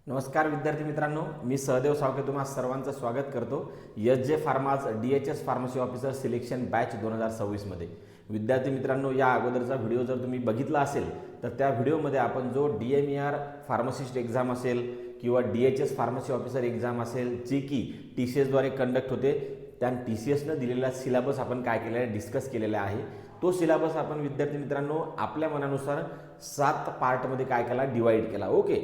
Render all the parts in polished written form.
नमस्कार विद्यार्थी मित्रांनो, मी सहदेव सावके तुम्हा सर्वांचं स्वागत करतो S J. Pharma's DHS pharmacy officer selection batch 2026 मध्ये. विद्यार्थी मित्रांनो, या अगोदरचा व्हिडिओ जर तुम्ही बघितला असेल तर त्या व्हिडिओमध्ये आपण जो DMER फार्मासिस्ट एक्झाम असेल किंवा DHS फार्मसी ऑफिसर एक्झाम असेल जे की TCS द्वारे कंडक्ट होते, त्या TCSनं दिलेला सिलेबस आपण काय केलेला आहे, डिस्कस केलेला आहे. तो सिलेबस आपण विद्यार्थी मित्रांनो आपल्या मनानुसार 7 पार्टमध्ये काय केला, डिवाइड केला. ओके,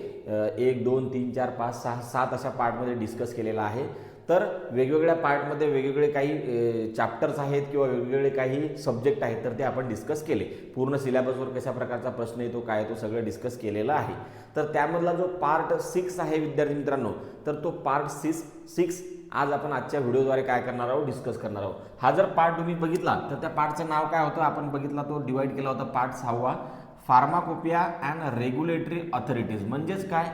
1 2 3 4 5 6 7 अशा पार्टमध्ये डिस्कस केलेला आहे. तर वेगवेगळ्या पार्टमध्ये वेगवेगळे काही चॅप्टर्स आहेत किंवा वेगवेगळे काही सब्जेक्ट आहेत, तर ते आपण डिस्कस केले. पूर्ण सिलेबसवर कशा प्रकारचा प्रश्न येतो, काय तो सगळं डिस्कस केलेला आहे. तर त्यामधला जो पार्ट 6 आहे विद्यार्थी मित्रांनो, तर तो पार्ट 6 आज आपण आजच्या व्हिडिओद्वारे काय करणार आहोत, डिस्कस करणार आहोत. हा जर पार्ट तुम्ही बघितला तर त्या पार्टचं नाव काय होतं, आपण बघितला तो डिवाइड केला होता part 6, pharmacopoeia and regulatory authorities. म्हणजेच काय,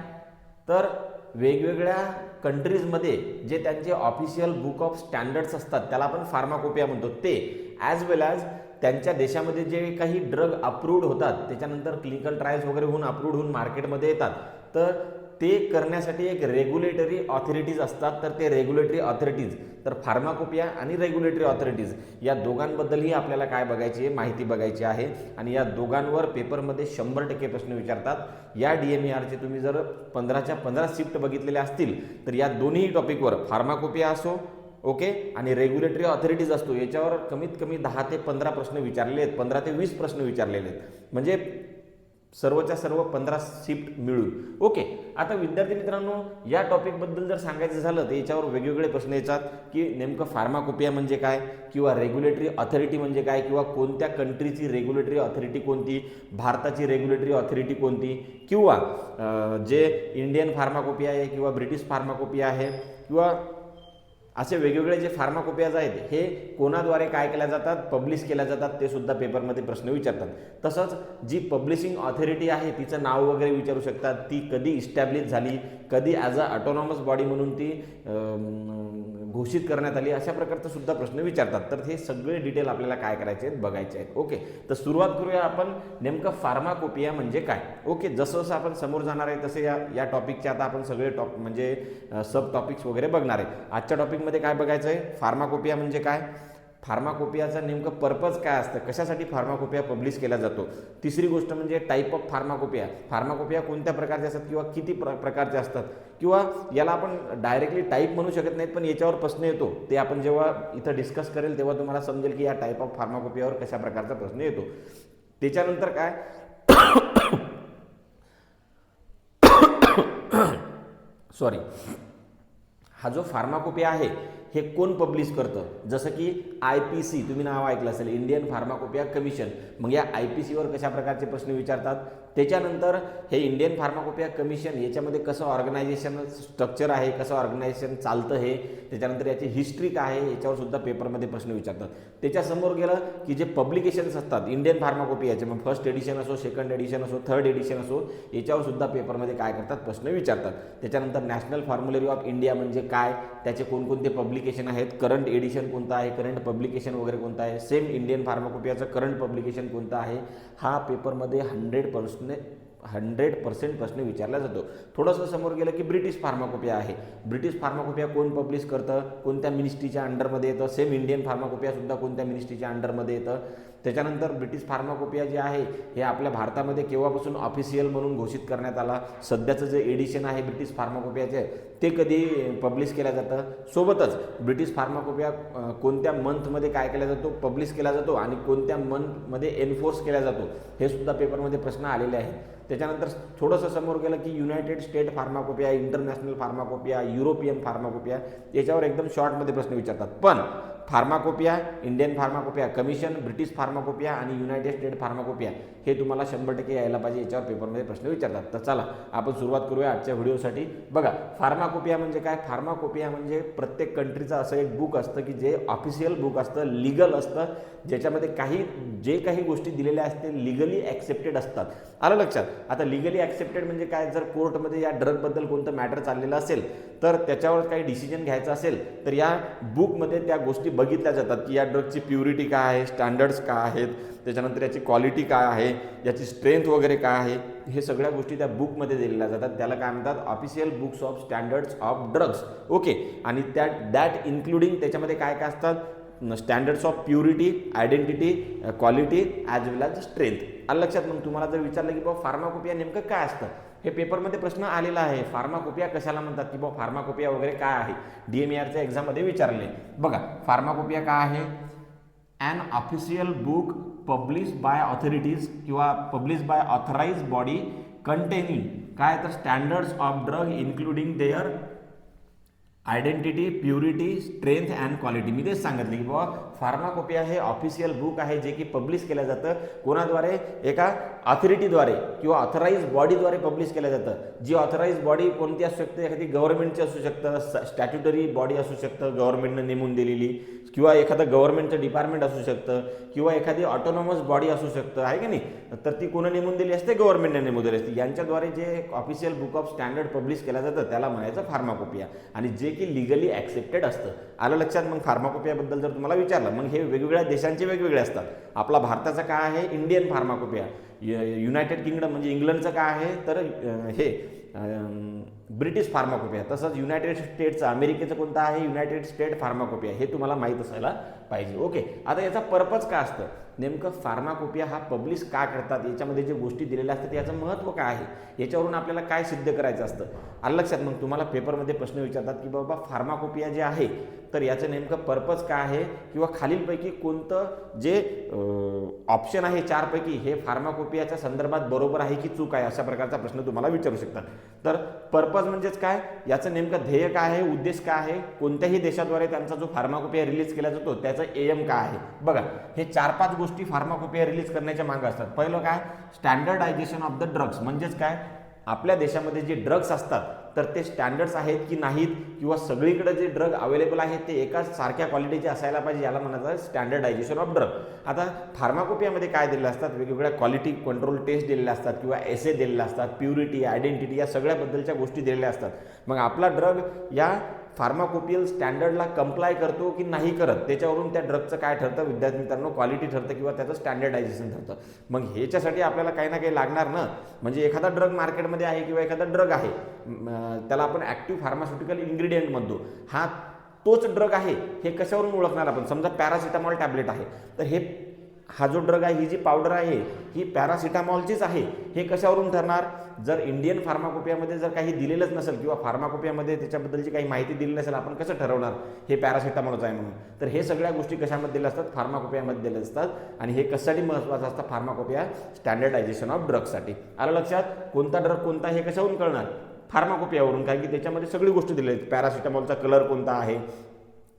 तर वेगवेगळ्या कंट्रीजमध्ये जे त्यांचे ऑफिशियल बुक ऑफ स्टँडर्ड्स असतात त्याला आपण फार्माकोपिया म्हणतो, ते ॲज वेल ॲज त्यांच्या देशामध्ये जे काही ड्रग अप्रूव्ड होतात त्याच्यानंतर क्लिनिकल ट्रायल्स वगैरे होऊन अप्रूव्ड होऊन मार्केटमध्ये येतात, तर ते करण्यासाठी एक रेग्युलेटरी ऑथॉरिटीज असतात. तर ते रेग्युलेटरी ऑथॉरिटीज, तर फार्माकोपिया आणि रेग्युलेटरी ऑथॉरिटीज या दोघांबद्दलही आपल्याला काय बघायची आहे, माहिती बघायची आहे. आणि या दोघांवर पेपरमध्ये 100% प्रश्न विचारतात. या DMERचे तुम्ही जर 15च्या 15 शिफ्ट बघितलेल्या असतील तर या दोन्ही टॉपिकवर फार्माकोपिया असो ओके आणि रेग्युलेटरी ऑथॉरिटीज असतो, याच्यावर कमीत कमी 10 ते 15 प्रश्न विचारलेले आहेत, 15 ते 20 प्रश्न विचारलेले आहेत, म्हणजे सर्वच्या सर्व 15 शिफ्ट मिळून. ओके, आता विद्यार्थी मित्रांनो या टॉपिकबद्दल जर सांगायचं झालं तर याच्यावर वेगवेगळे प्रश्न येतात की नेमकं फार्माकोपिया म्हणजे काय, किंवा रेग्युलेटरी ऑथॉरिटी म्हणजे काय, किंवा कोणत्या कंट्रीची रेग्युलेटरी ऑथॉरिटी कोणती, भारताची रेग्युलेटरी ऑथॉरिटी कोणती, किंवा जे इंडियन फार्माकोपिया आहे किंवा ब्रिटिश फार्माकोपिया आहे, किंवा असे वेगवेगळे जे फार्माकोपियाज आहेत हे कोणाद्वारे काय केल्या जातात, पब्लिश केल्या जातात, ते सुद्धा पेपरमध्ये प्रश्न विचारतात. तसंच जी पब्लिशिंग ऑथॉरिटी आहे तिचं नाव वगैरे विचारू शकतात, ती कधी इस्टॅब्लिश झाली, कधी ॲज अ ऑटोनॉमस बॉडी म्हणून ती घोषित करण्यात आली, अशा प्रकारचं सुद्धा प्रश्न विचारतात. तर हे सगळे डिटेल आपल्याला काय करायचे आहेत, बघायचे आहेत. ओके, तर सुरुवात करूया आपण नेमकं फार्माकोपिया म्हणजे काय. ओके, जसं जसं आपण समोर जाणार आहे तसे या टॉपिकचे आता आपण सगळे म्हणजे सब टॉपिक्स वगैरे बघणार आहे. आजच्या टॉपिकमध्ये काय बघायचं आहे, फार्माकोपिया म्हणजे काय, फार्माकोपियाचा नेमकं पर्पज काय असतं, कशासाठी फार्माकोपिया पब्लिश केला जातो. तिसरी गोष्ट म्हणजे टाईप ऑफ फार्माकोपिया, फार्माकोपिया कोणत्या प्रकारचे असतात किंवा किती प्रकारचे असतात, किंवा याला आपण डायरेक्टली टाईप म्हणू शकत नाहीत पण याच्यावर प्रश्न येतो, ते आपण जेव्हा इथं डिस्कस करेल तेव्हा तुम्हाला समजेल की या टाईप ऑफ फार्माकोपियावर कशा प्रकारचा प्रश्न येतो. त्याच्यानंतर काय सॉरी, हा जो फार्माकोपिया आहे हे कोण पब्लिश करतं, जसं की IPC तुम्ही नाव ऐकलं असेल, इंडियन फार्माकोपिया कमिशन. मग या IPCवर कशा प्रकारचे प्रश्न विचारतात. त्याच्यानंतर हे इंडियन फार्माकोपिया कमिशन याच्यामध्ये कसं ऑर्गनायझेशन स्ट्रक्चर आहे, कसं ऑर्गनायझेशन चालतं हे, त्याच्यानंतर याची हिस्ट्री काय आहे, याच्यावर सुद्धा पेपरमध्ये प्रश्न विचारतात. त्याच्यासमोर गेलं की जे पब्लिकेशन्स असतात इंडियन फार्माकोपियाचे, मग फर्स्ट एडिशन असो, सेकंड एडिशन असो, थर्ड एडिशन असो, याच्यावर सुद्धा पेपरमध्ये काय करतात, प्रश्न विचारतात. त्याच्यानंतर नॅशनल फॉर्म्युलरी ऑफ इंडिया म्हणजे काय, त्याचे कोणकोणते पब्लिकेशन आहेत, करंट एडिशन कोणतं आहे, करंट पब्लिकेशन वगैरे कोणतं आहे, सेम इंडियन फार्माकोपियाचं करंट पब्लिकेशन कोणतं आहे, हा पेपरमध्ये 100% प्रश्न विचारला जातो. थोडंसं समोर गेलं की ब्रिटिश फार्माकोपिया आहे, ब्रिटिश फार्माकोपिया कोण पब्लिश करतं, कोणत्या मिनिस्ट्रीच्या अंडरमध्ये येतं, सेम इंडियन फार्माकोपिया सुद्धा कोणत्या मिनिस्ट्रीच्या अंडरमध्ये येतं. त्याच्यानंतर ब्रिटिश फार्माकोपिया जे आहे हे आपल्या भारतामध्ये केव्हापासून ऑफिशियल म्हणून घोषित करण्यात आला, सध्याचं जे एडिशन आहे ब्रिटिश फार्माकोपियाचे ते कधी पब्लिश केलं जातं, सोबतच ब्रिटिश फार्माकोपिया कोणत्या मंथमध्ये काय केला जातो, पब्लिश केला जातो, आणि कोणत्या मंथमध्ये एन्फोर्स केला जातो, हे सुद्धा पेपरमध्ये प्रश्न आलेले आहेत. त्याच्यानंतर थोडंसं समोर गेलं की United State pharmacopoeia, international pharmacopoeia, European pharmacopoeia, याच्यावर एकदम शॉर्टमध्ये प्रश्न विचारतात. पण pharmacopoeia, Indian pharmacopoeia commission, British pharmacopoeia आणि युनायटेड स्टेट फार्माकोपिया हे तुम्हाला 100% यायला पाहिजे, याच्यावर पेपरमध्ये प्रश्न विचारतात. तर चला आपण सुरुवात करूया आजच्या व्हिडिओसाठी. बघा, फार्माकोपिया म्हणजे काय, फार्माकोपिया म्हणजे प्रत्येक कंट्रीचं असं एक बुक असतं की जे ऑफिशियल बुक असतं, लिगल असतं, ज्याच्यामध्ये जे काही गोष्टी दिलेल्या असते लिगली ॲक्सेप्टेड असतात. आलं लक्षात. आता लिगली ॲक्सेप्टेड म्हणजे काय, जर कोर्टमध्ये या ड्रगबद्दल कोणतं मॅटर चाललेलं असेल तर त्याच्यावर काही डिसिजन घ्यायचं असेल तर या बुकमध्ये त्या गोष्टी बघितल्या जातात की या ड्रगची प्युरिटी काय आहे, स्टँडर्ड्स काय आहेत, त्याच्यानंतर याची क्वालिटी काय आहे, याची स्ट्रेंथ वगैरे काय आहे, हे सगळ्या गोष्टी त्या बुकमध्ये दिलेल्या जातात. त्याला काय म्हणतात, official books of standards of drugs. Okay. आणि दॅट इन्क्लुडिंग त्याच्यामध्ये काय काय असतात, standards of purity, identity, quality as well as strength. आलं लक्षात. मग तुम्हाला जर विचारलं की बाबा फार्माकोपिया नेमकं काय असतं, हे पेपरमध्ये प्रश्न आलेला आहे. फार्माकोपिया कशाला म्हणतात, की बाबा फार्माकोपिया वगैरे काय आहे, DMARच्या एक्झाममध्ये विचारले. बघा, फार्माकोपिया काय आहे, an official book publish by authorities किंवा publish by authorise body containing काय तर standards of drug including their identity, purity, strength and quality. मी तेच सांगितले की बाबा फार्माकोपिया हे ऑफिशियल बुक आहे जे की पब्लिश केलं जातं कोणाद्वारे, एका ऑथॉरिटीद्वारे किंवा ऑथराइज बॉडीद्वारे पब्लिश केलं जातं. जी ऑथराइज बॉडी कोणती असू शकते, एखादी गव्हर्नमेंटची असू शकतं, स्टॅट्युटरी बॉडी असू शकतं गव्हर्नमेंटनं नेमून दिलेली, किंवा एखादं गव्हर्नमेंटचं डिपार्टमेंट असू शकतं, किंवा एखादी ऑटोनॉमस बॉडी असू शकतं, आहे की नाही. तर ती कोणं नेमून दिली असते, गव्हर्नमेंटने नेमून दिली असते. यांच्याद्वारे जे official book of standard publish केलं जातं त्याला म्हणायचं फार्माकोपिया, आणि जे की लिगली ॲक्सेप्टेड असतं. आलं लक्षात. मग फार्माकोपियाबद्दल जर तुम्हाला विचारलं, मग हे वेगवेगळ्या देशांचे वेगवेगळे असतात. आपला भारताचा काय आहे, इंडियन फार्माकोपिया. युनायटेड किंगडम म्हणजे इंग्लंडचं काय आहे तर हे ब्रिटिश फार्माकोपिया. तसंच युनायटेड स्टेट्सचं, अमेरिकेचं कोणतं आहे, युनायटेड स्टेट फार्माकोपिया. हे तुम्हाला माहीत असायला पाहिजे. ओके. आता याचा पर्पज काय असतं, नेमकं फार्माकोपिया हा पब्लिश का करतात, याच्यामध्ये जे गोष्टी दिलेल्या असतात याचं महत्त्व काय आहे, याच्यावरून आपल्याला काय सिद्ध करायचं असतं. आलं लक्षात. मग तुम्हाला पेपरमध्ये प्रश्न विचारतात की बाबा फार्माकोपिया जे आहे तर याचं नेमकं पर्पज काय आहे, किंवा खालीलपैकी कोणतं जे ऑप्शन आहे चारपैकी हे फार्माकोपियाच्या संदर्भात बरोबर आहे की चूक आहे, अशा प्रकारचा प्रश्न तुम्हाला विचारू शकतात. तर पर्पज म्हणजेच काय, याचं नेमकं ध्येय काय आहे, उद्देश काय आहे, कोणत्याही देशाद्वारे त्यांचा जो फार्माकोपिया रिलीज केला जातो त्याचं एम काय आहे. बघा, हे 4-5 गोष्टी फार्माकोपिया रिलीज करण्याच्या मागं असतात. पहिलं काय, स्टँडर्डायझेशन ऑफ द ड्रग्स. म्हणजेच काय, आपल्या देशामध्ये जे ड्रग्स असतात तर ते स्टँडर्ड्स आहेत की नाहीत, किंवा सगळीकडे जे ड्रग अवेलेबल आहेत ते एकाच सारख्या क्वालिटीचे असायला पाहिजे, याला म्हणायचं स्टँडर्डायझेशन ऑफ ड्रग. आता फार्माकोपियामध्ये काय दिलेलं असतात, वेगवेगळ्या क्वालिटी कंट्रोल टेस्ट दिलेल्या असतात, किंवा एसे दिलेल्या असतात, प्युरिटी, आयडेंटिटी या सगळ्याबद्दलच्या गोष्टी दिलेल्या असतात. मग आपला ड्रग या फार्माकोपियल स्टँडर्डला कंप्लाय करतो की नाही करत, त्याच्यावरून त्या ड्रगचं काय ठरतं विद्यार्थी मित्रांनो, क्वालिटी ठरतं किंवा त्याचं स्टँडर्डायझेशन ठरतं. मग ह्याच्यासाठी आपल्याला काही ना काही लागणार ना. म्हणजे एखादा ड्रग मार्केटमध्ये आहे किंवा एखादा ड्रग आहे, त्याला आपण ॲक्टिव्ह फार्मास्युटिकल इन्ग्रेडियंट म्हणतो, हा तोच ड्रग आहे हे कशावरून ओळखणार आपण. समजा पॅरासिटामॉल टॅबलेट आहे, तर हा जो ड्रग आहे, ही जी पावडर आहे ही पॅरासिटामॉलचीच आहे, हे कशावरून ठरणार. जर इंडियन फार्माकोपियामध्ये जर काही दिलेलंच नसेल, किंवा फार्माकोपियामध्ये त्याच्याबद्दलची काही माहिती दिली नसेल, आपण कसं ठरवणार हे पॅरासिटामॉलच आहे म्हणून. तर हे सगळ्या गोष्टी कशामध्ये दिल्या असतात, फार्माकोपियामध्ये दिल्या असतात. आणि हे कशासाठी महत्त्वाचं असतं, फार्माकोपिया स्टँडर्डायझेशन ऑफ ड्रग्ससाठी. आलं लक्षात. कोणता ड्रग कोणता हे कशावरून कळणार, फार्माकोपियावरून, कारण की त्याच्यामध्ये सगळी गोष्टी दिल्या आहेत. पॅरासिटामॉलचा कलर कोणता आहे,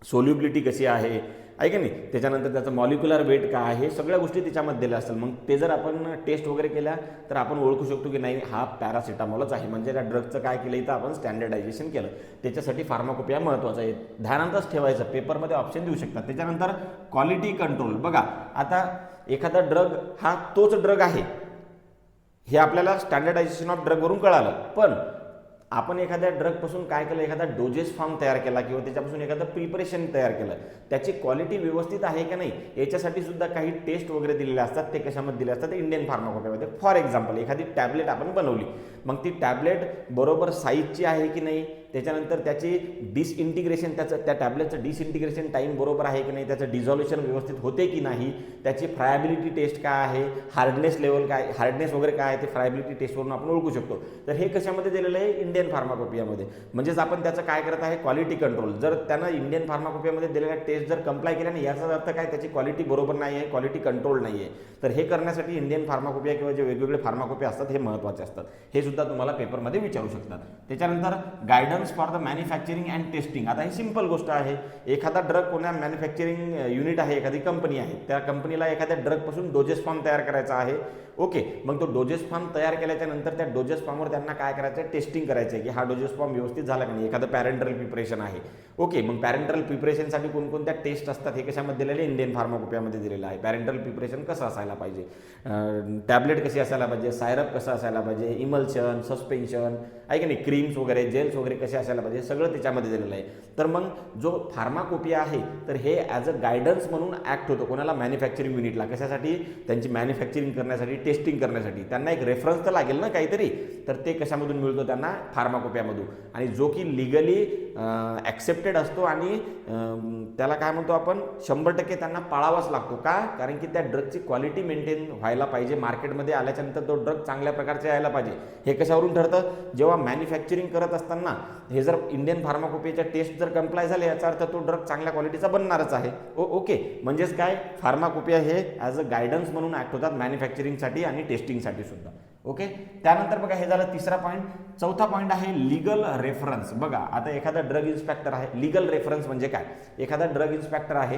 सोल्युबिलिटी कशी आहे की नाही, त्याच्यानंतर त्याचं मॉलिक्युलर वेट काय आहे, सगळ्या गोष्टी त्याच्यामध्ये दिल्या असतात. मग ते जर आपण टेस्ट वगैरे केल्या तर आपण ओळखू शकतो की नाही हा पॅरासिटामॉलच आहे. म्हणजे त्या ड्रगचं काय केलं इथं आपण स्टँडर्डायझेशन केलं. त्याच्यासाठी फार्माकोपिया महत्त्वाचं आहे, ध्यानातच ठेवायचं, पेपरमध्ये ऑप्शन देऊ शकतात. त्याच्यानंतर क्वालिटी कंट्रोल. बघा, आता एखादा ड्रग हा तोच ड्रग आहे हे आपल्याला स्टँडर्डायझेशन ऑफ ड्रगवरून कळालं, पण आपण एखाद्या ड्रगपासून काय केलं, एखादा डोजेस फॉर्म तयार केला किंवा त्याच्यापासून एखादं प्रिपरेशन तयार केलं, त्याची क्वालिटी व्यवस्थित आहे का नाही याच्यासाठी सुद्धा काही टेस्ट वगैरे दिलेले असतात. ते कशामध्ये दिले असतात, इंडियन फार्माकोपियामध्ये. फॉर एक्झाम्पल, एखादी टॅबलेट आपण बनवली, मग ती टॅबलेट बरोबर साईजची आहे की नाही, त्याच्यानंतर त्याची डिसइंटिग्रेशन, त्या टॅबलेटचं डिसइंटिग्रेशन टाईम बरोबर आहे की नाही, त्याचं डिझॉल्युशन व्यवस्थित होते की नाही, त्याची फ्रायबिलिटी टेस्ट काय आहे, हार्डनेस लेवल काय, हार्डनेस वगैरे काय आहे, ते फ्रायबिलिटी टेस्टवरून आपण ओळखू शकतो. तर हे कशामध्ये दिलेलं आहे, इंडियन फार्माकोपियामध्ये. म्हणजेच आपण त्याचं काय करत आहे, क्वालिटी कंट्रोल. जर त्यानं इंडियन फार्माकोपियामध्ये दिलेल्या टेस्ट जर कंप्लाय केल्या नाही, याचा अर्थ काय, त्याची क्वालिटी बरोबर नाही आहे, क्वालिटी कंट्रोल नाही आहे. तर हे करण्यासाठी इंडियन फार्माकोपिया किंवा जे वेगवेगळे फार्माकोपिया असतात हे महत्त्वाचे असतात. हे सुद्धा तुम्हाला पेपरमध्ये विचारू शकतात. त्याच्यानंतर guidance for the manufacturing and testing. आता ही सिंपल गोष्ट आहे, एखादा ड्रग कोणा मॅन्युफॅक्चरिंग युनिट आहे, एखादी कंपनी आहे, त्या कंपनीला एखाद्या ड्रगपासून डोजेस फॉर्म तयार करायचा आहे. ओके, मग तो डोजेस फॉर्म तयार केल्याच्या नंतर त्या डोजेस फॉर्मवर त्यांना काय करायचं आहे, टेस्टिंग करायचं आहे की हा डोजेस फॉर्म व्यवस्थित झाला का नाही. एखादं पॅरेंटल प्रिपरेशन आहे. ओके, मग पॅरेंटल प्रिपरेशनसाठी कोणकोणत्या टेस्ट असतात हे कशामध्ये दिलेले, इंडियन फार्माकोपियामध्ये दिलेलं आहे. पॅरेंटल प्रिपरेशन कसं असायला पाहिजे, टॅबलेट कशी असायला पाहिजे, सायरप कसं असायला पाहिजे, इमल्शन सॉल्युशन, सस्पेन्शन आहे की नाही, क्रीम्स वगैरे, जेल्स वगैरे कसे असायला पाहिजे, सगळं त्याच्यामध्ये दिलेलं आहे. तर मग जो फार्माकोपिया आहे तर हे ॲज अ गायडन्स म्हणून ॲक्ट होतो कोणाला, मॅन्युफॅक्चरिंग युनिटला. कशासाठी, त्यांची मॅन्युफॅक्चरिंग करण्यासाठी, टेस्टिंग करण्यासाठी. त्यांना एक रेफरन्स तर लागेल ना काहीतरी, तर ते कशामधून मिळतो त्यांना, फार्माकोपियामधून. आणि जो की लिगली ॲक्सेप्टेड असतो आणि त्याला काय म्हणतो आपण, 100% त्यांना पाळावाच लागतो. का, कारण की त्या ड्रगची क्वालिटी मेंटेन व्हायला पाहिजे, मार्केटमध्ये आल्याच्यानंतर तो ड्रग चांगल्या प्रकारचा यायला पाहिजे. हे कशावरून ठरतं, जेव्हा मॅन्युफॅक्चरिंग करत असताना हे जर इंडियन फार्माकोपियाच्या टेस्ट जर कंप्लाय झाले, याचा अर्थ तो ड्रग चांगल्या क्वालिटीचा बनणारच आहे. ओके, म्हणजेच काय, फार्माकोपिया हे ॲज अ गायडन्स म्हणून ॲक्ट होतात मॅन्युफॅक्चरिंगसाठी आणि टेस्टिंगसाठी सुद्धा. ओके, त्यानंतर बघा हे झालं तिसरा पॉईंट. चौथा पॉईंट आहे लीगल रेफरन्स. बघा आता एखादा ड्रग इन्स्पेक्टर आहे, लीगल रेफरन्स म्हणजे काय, एखादा ड्रग इन्स्पेक्टर आहे,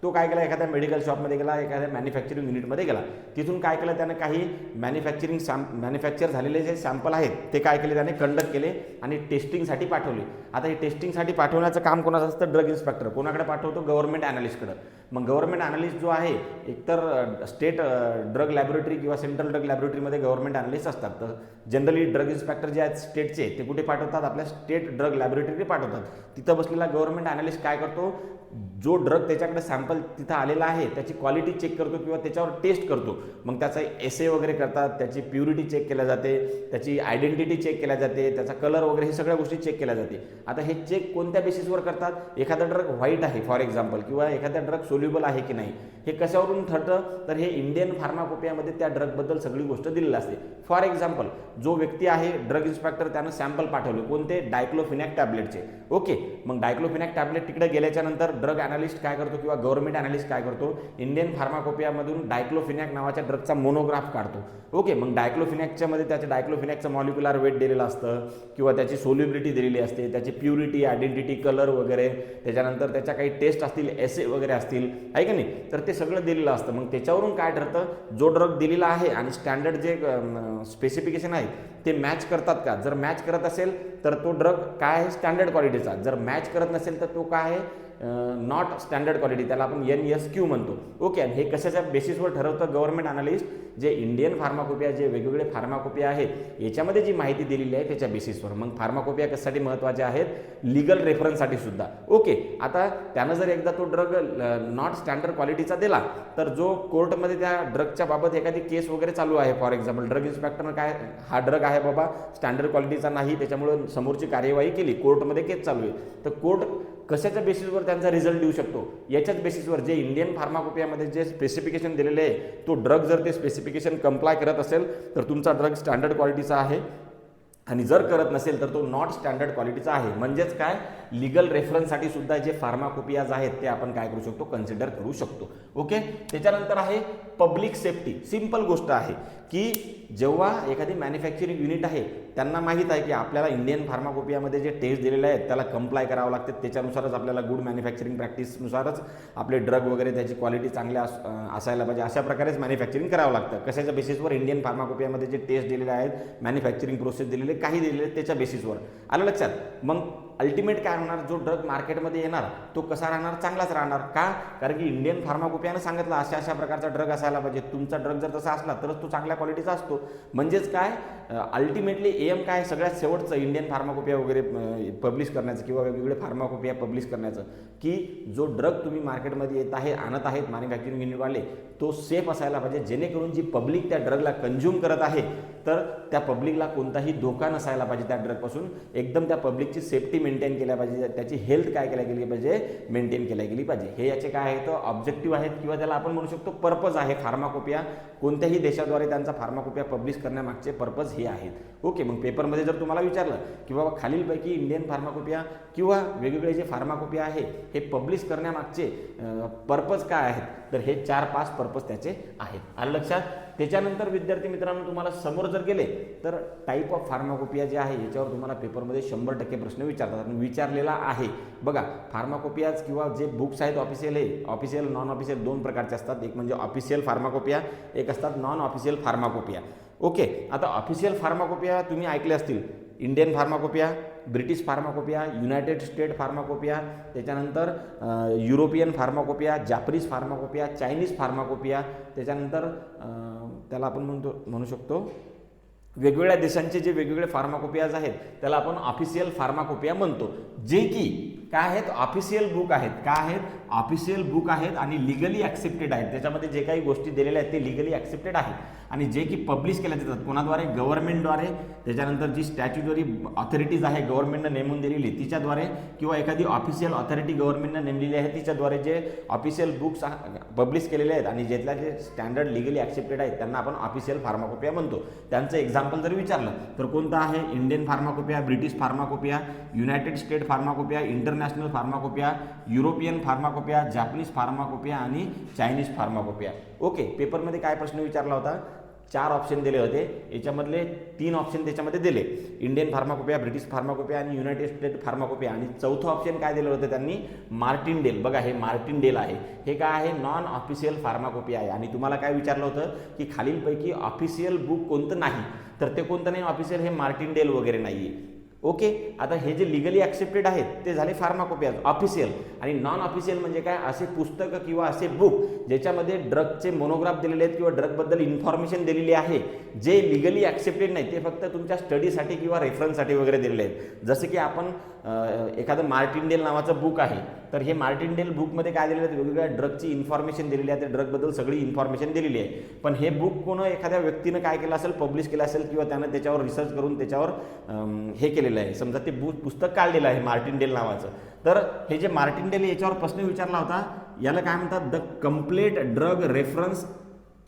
तो काय केला, एखाद्या मेडिकल शॉपमध्ये गेला, एखाद्या मॅन्युफॅक्चरिंग युनिटमध्ये गेला, तिथून काय केलं त्यानं, काही मॅन्युफॅक्चर झालेले जे सॅम्पल आहेत ते काय केले त्याने, कंडक्ट केले आणि टेस्टिंगसाठी पाठवले. आता हे टेस्टिंगसाठी पाठवण्याचं काम कोणाचं असतं, ड्रग इन्स्पेक्टर. कोणाकडे पाठवतो, गव्हर्नमेंट ॲनालिस्टकडे. मग गव्हर्नमेंट ॲनालिस्ट जो आहे, एकतर स्टेट ड्रग लॅबोरेटरी किंवा सेंट्रल ड्रग लॅबोरेटरीमध्ये गव्हर्नमेंट ॲनालिस्ट असतात. तर जनरली ड्रग इन्स्पेक्टर जे आहेत स्टेटचे, ते कुठे पाठवतात, आपल्या स्टेट ड्रग लॅबोरेटरी पाठवतात. तिथं बसलेला गव्हर्नमेंट ॲनालिस्ट काय करतो, जो ड्रग त्याच्याकडे सॅम्पल तिथं आलेला आहे त्याची क्वालिटी चेक करतो किंवा त्याच्यावर टेस्ट करतो. मग त्याचा एसे वगैरे करतात, त्याची प्युरिटी चेक केल्या जाते, त्याची आयडेंटिटी चेक केल्या जाते, त्याचा कलर वगैरे, हे सगळ्या गोष्टी चेक केल्या जाते. आता हे चेक कोणत्या बेसिसवर करतात, एखादा ड्रग व्हाईट आहे फॉर एक्झाम्पल, किंवा एखादा ड्रग सोल्युबल आहे की नाही, हे कशावरून ठरतं, तर हे इंडियन फार्माकोपियामध्ये त्या ड्रगबद्दल सगळी गोष्ट दिलेली असते. फॉर एक्झाम्पल, जो व्यक्ती आहे ड्रग इन्स्पेक्टर, त्यानं सॅम्पल पाठवले कोणते, डायक्लोफिनॅक टॅबलेटचे. ओके, मग डायक्लोफिनॅक टॅबलेट तिकडे गेल्याच्या नंतर ड्रग ॲनालिस्ट काय करतो किंवा गव्हर्नमेंट ॲनालिस्ट काय करतो, इंडियन फार्माकोपियामधून डायक्लोफिनॅक नावाच्या ड्रगचा मोनोग्राफ काढतो. ओके, मग डायक्लोफिनॅकच्या मध्ये त्याच्या डायक्लोफिनॅकचं मॉलिक्युलर वेट दिलेलं असतं किंवा त्याची सोल्युबिलिटी दिलेली असते, त्याची प्युरिटी, आयडेंटिटी, कलर वगैरे, त्याच्यानंतर त्याच्या काही टेस्ट असतील, एसे वगैरे असतील, आहे का नाही, तर ते सगळं दिलेलं असतं. मग त्याच्यावरून काय ठरतं, जो ड्रग दिलेला आहे आणि स्टँडर्ड जे स्पेसिफिकेशन आहे ते मॅच करतात का. जर मॅच करत असेल तर तो ड्रग काय आहे, स्टँडर्ड क्वालिटीचा. जर मॅच करत नसेल तर तो काय आहे, नॉट स्टँडर्ड क्वालिटी, त्याला आपण NSQ म्हणतो. ओके, आणि हे कशाच्या बेसिसवर ठरवतं गव्हर्नमेंट ॲनालिस्ट, जे इंडियन फार्माकोपिया, जे वेगवेगळे फार्माकोपिया आहेत याच्यामध्ये जी माहिती दिलेली आहे त्याच्या बेसिसवर. मग फार्माकोपिया कशासाठी महत्त्वाचे आहेत, लीगल रेफरन्ससाठी सुद्धा. ओके, आता त्यानं जर एकदा तो ड्रग नॉट स्टँडर्ड क्वालिटीचा दिला, तर जो कोर्टमध्ये त्या ड्रगच्या बाबत एखादी केस वगैरे चालू आहे, फॉर एक्झाम्पल ड्रग इन्स्पेक्टरनं काय, हा ड्रग आहे बाबा स्टँडर्ड क्वालिटीचा नाही, त्याच्यामुळे समोरची कार्यवाही केली, कोर्टमध्ये केस चालू आहे, तर कोर्ट कशाच्या बेसिसवर त्यांचा रिझल्ट देऊ शकतो, याच्याच बेसिसवर, जे इंडियन फार्माकोपियामध्ये जे स्पेसिफिकेशन दिलेले आहे, तो ड्रग जर ते स्पेसिफिकेशन कंप्लाय करत असेल तर तुमचा ड्रग स्टँडर्ड क्वालिटीचा आहे, आणि जर करत नसेल तर तो नॉट स्टँडर्ड क्वालिटीचा आहे. म्हणजेच काय, लीगल रेफरन्ससाठी सुद्धा जे फार्माकोपियाज आहेत ते आपण काय करू शकतो, कन्सिडर करू शकतो. ओके, त्याच्यानंतर आहे पब्लिक सेफ्टी. सिंपल गोष्ट आहे की जेव्हा एखादी मॅन्युफॅक्चरिंग युनिट आहे त्यांना माहीत आहे की आपल्याला इंडियन फार्माकोपियामध्ये जे टेस्ट दिलेले आहेत त्याला कंप्लाय करावं लागते, त्याच्यानुसारच आपल्याला गुड मॅन्युफॅक्चरिंग प्रॅक्टिसनुसारच आपले ड्रग वगैरे त्याची क्वालिटी चांगल्या असायला पाहिजे, अशा प्रकारेच मॅन्युफॅक्चरिंग करावं लागतं. कशाच्या बेसिसवर, इंडियन फार्माकोपियामध्ये जे टेस्ट दिलेले आहेत, मॅन्युफॅक्चरिंग प्रोसेस दिलेले, काही दिलेले त्याच्या बेसिसवर. आलं लक्षात. मग अल्टिमेट काय होणार, जो ड्रग मार्केटमध्ये येणार तो कसा राहणार, चांगलाच राहणार. का, कारण की इंडियन फार्माकोपियानं सांगितलं अशा अशा प्रकारचा ड्रग असायला पाहिजे, तुमचा ड्रग जर तसा असला तरच तो चांगल्या क्वालिटीचा असतो. म्हणजेच काय, अल्टिमेटली एम काय, सगळ्यात शेवटचं इंडियन फार्माकोपिया वगैरे पब्लिश करण्याचं किंवा वेगवेगळे फार्माकोपिया पब्लिश करण्याचं, की जो ड्रग तुम्ही मार्केटमध्ये येत आहे, आणत आहेत मॅन्युफॅक्चरिंग युनिटवाले, तो सेफ असायला पाहिजे, जेणेकरून जी पब्लिक त्या ड्रगला कंझ्युम करत आहे तर त्या पब्लिकला कोणताही धोका नसायला पाहिजे त्या ड्रगपासून. एकदम त्या पब्लिकची सेफ्टी मेंटेन केल्या पाहिजे, त्याची हेल्थ काय केल्या गेली पाहिजे, मेंटेन केल्या गेली पाहिजे. हे याचे काय आहेत, ऑब्जेक्टिव्ह आहेत किंवा त्याला आपण म्हणू शकतो पर्पज आहे. फार्माकोपिया कोणत्याही देशाद्वारे त्यांचा फार्माकोपिया पब्लिश करण्यामागचे पर्पज हे आहेत. ओके, मग पेपरमध्ये जर तुम्हाला विचारलं की बाबा खालीलपैकी इंडियन फार्माकोपिया किंवा वेगवेगळे जे फार्माकोपिया आहे हे पब्लिश करण्यामागचे पर्पज काय आहेत, तर हे 4-5 पर्पज त्याचे आहेत. आलं लक्षात. त्याच्यानंतर विद्यार्थी मित्रांनो, तुम्हाला समोर जर गेले तर टाईप ऑफ फार्माकोपिया जे आहे याच्यावर तुम्हाला पेपरमध्ये 100% प्रश्न विचारतात आणि विचारलेला आहे. बघा, फार्माकोपियाज किंवा जे बुक्स आहेत ऑफिशियल आहे, ऑफिशियल नॉन ऑफिशियल दोन प्रकारचे असतात. एक म्हणजे ऑफिशियल फार्माकोपिया, एक असतात नॉन ऑफिशियल फार्माकोपिया. ओके, आता ऑफिशियल फार्माकोपिया तुम्ही ऐकले असतील, Indian pharmacopoeia, British pharmacopoeia, United State pharmacopoeia, त्याच्यानंतर European pharmacopoeia, Japanese pharmacopoeia, Chinese pharmacopoeia, त्याच्यानंतर त्याला आपण म्हणू शकतो वेगवेगळ्या देशांचे जे वेगवेगळे फार्माकोपियाज आहेत त्याला आपण ऑफिशियल फार्माकोपिया म्हणतो, जे की काय आहेत, ऑफिशियल बुक आहेत. काय आहेत, ऑफिशियल बुक आहेत आणि लिगली ॲक्सेप्टेड आहेत. त्याच्यामध्ये जे काही गोष्टी दिलेल्या आहेत ते लिगली ॲक्सेप्टेड आहेत आणि जे की पब्लिश केल्या जातात कोणाद्वारे, गव्हर्नमेंटद्वारे, त्याच्यानंतर जी स्टॅच्युटरी ऑथॉरिटीज आहे गव्हर्नमेंटनं नेमून दिलेली तिच्याद्वारे, किंवा एखादी ऑफिशियल ऑथॉरिटी गव्हर्नमेंटनं नेमलेली आहे तिच्याद्वारे जे ऑफिशियल बुक्स पब्लिश केलेले आहेत आणि ज्यातल्या जे स्टँडर्ड लिगली ॲक्सेप्टेड आहेत त्यांना आपण ऑफिशियल फार्माकोपिया म्हणतो. त्यांचं एक्झाम्पल जर विचारलं तर कोणतं आहे, Indian pharmacopoeia, British pharmacopoeia, United State pharmacopoeia, international pharmacopoeia, European pharmacopoeia, Japanese pharmacopoeia आणि चायनीज फार्माकोपिया. ओके, पेपरमध्ये काय प्रश्न विचारला होता, 4 ऑप्शन दिले होते, याच्यामधले 3 ऑप्शन त्याच्यामध्ये दिले, इंडियन फार्माकोपिया, ब्रिटिश फार्माकोपिया आणि युनायटेड स्टेट फार्माकोपिया, आणि चौथं ऑप्शन काय दिलं होतं त्यांनी, मार्टिनडेल. बघा हे मार्टिनडेल आहे, हे काय आहे, नॉन ऑफिशियल फार्माकोपिया आहे. आणि तुम्हाला काय विचारलं होतं की खालीलपैकी ऑफिशियल बुक कोणतं नाही, तर ते कोणतं नाही ऑफिशियल, हे मार्टिनडेल वगैरे नाही आहे. ओके, आता हे जे लिगली ॲक्सेप्टेड आहेत ते झाले फार्माकोपियाज ऑफिशियल, आणि नॉन ऑफिशियल म्हणजे काय, असे पुस्तकं किंवा असे बुक ज्याच्यामध्ये ड्रगचे मोनोग्राफ दिलेले आहेत किंवा ड्रगबद्दल इन्फॉर्मेशन दिलेली आहे, जे लिगली ॲक्सेप्टेड नाही, ते फक्त तुमच्या स्टडीसाठी किंवा रेफरन्ससाठी वगैरे दिलेले आहेत. जसं की आपण एखादं मार्टिनडेल नावाचं बुक आहे, तर हे मार्टिनडेल बुकमध्ये काय दिलेलं आहे, वेगवेगळ्या ड्रगची इन्फॉर्मेशन दिलेली आहे, त्या ड्रगबद्दल सगळी इन्फॉर्मेशन दिलेली आहे. पण हे बुक कोण एखाद्या व्यक्तीनं काय केलं असेल, पब्लिश केलं असेल किंवा त्यानं त्याच्यावर रिसर्च करून त्याच्यावर हे केलेलं आहे, समजा ते पुस्तक काढलेलं आहे मार्टिनडेल नावाचं. तर हे जे मार्टिनडेल याच्यावर प्रश्न विचारला होता, याला काय म्हणतात, the complete drug reference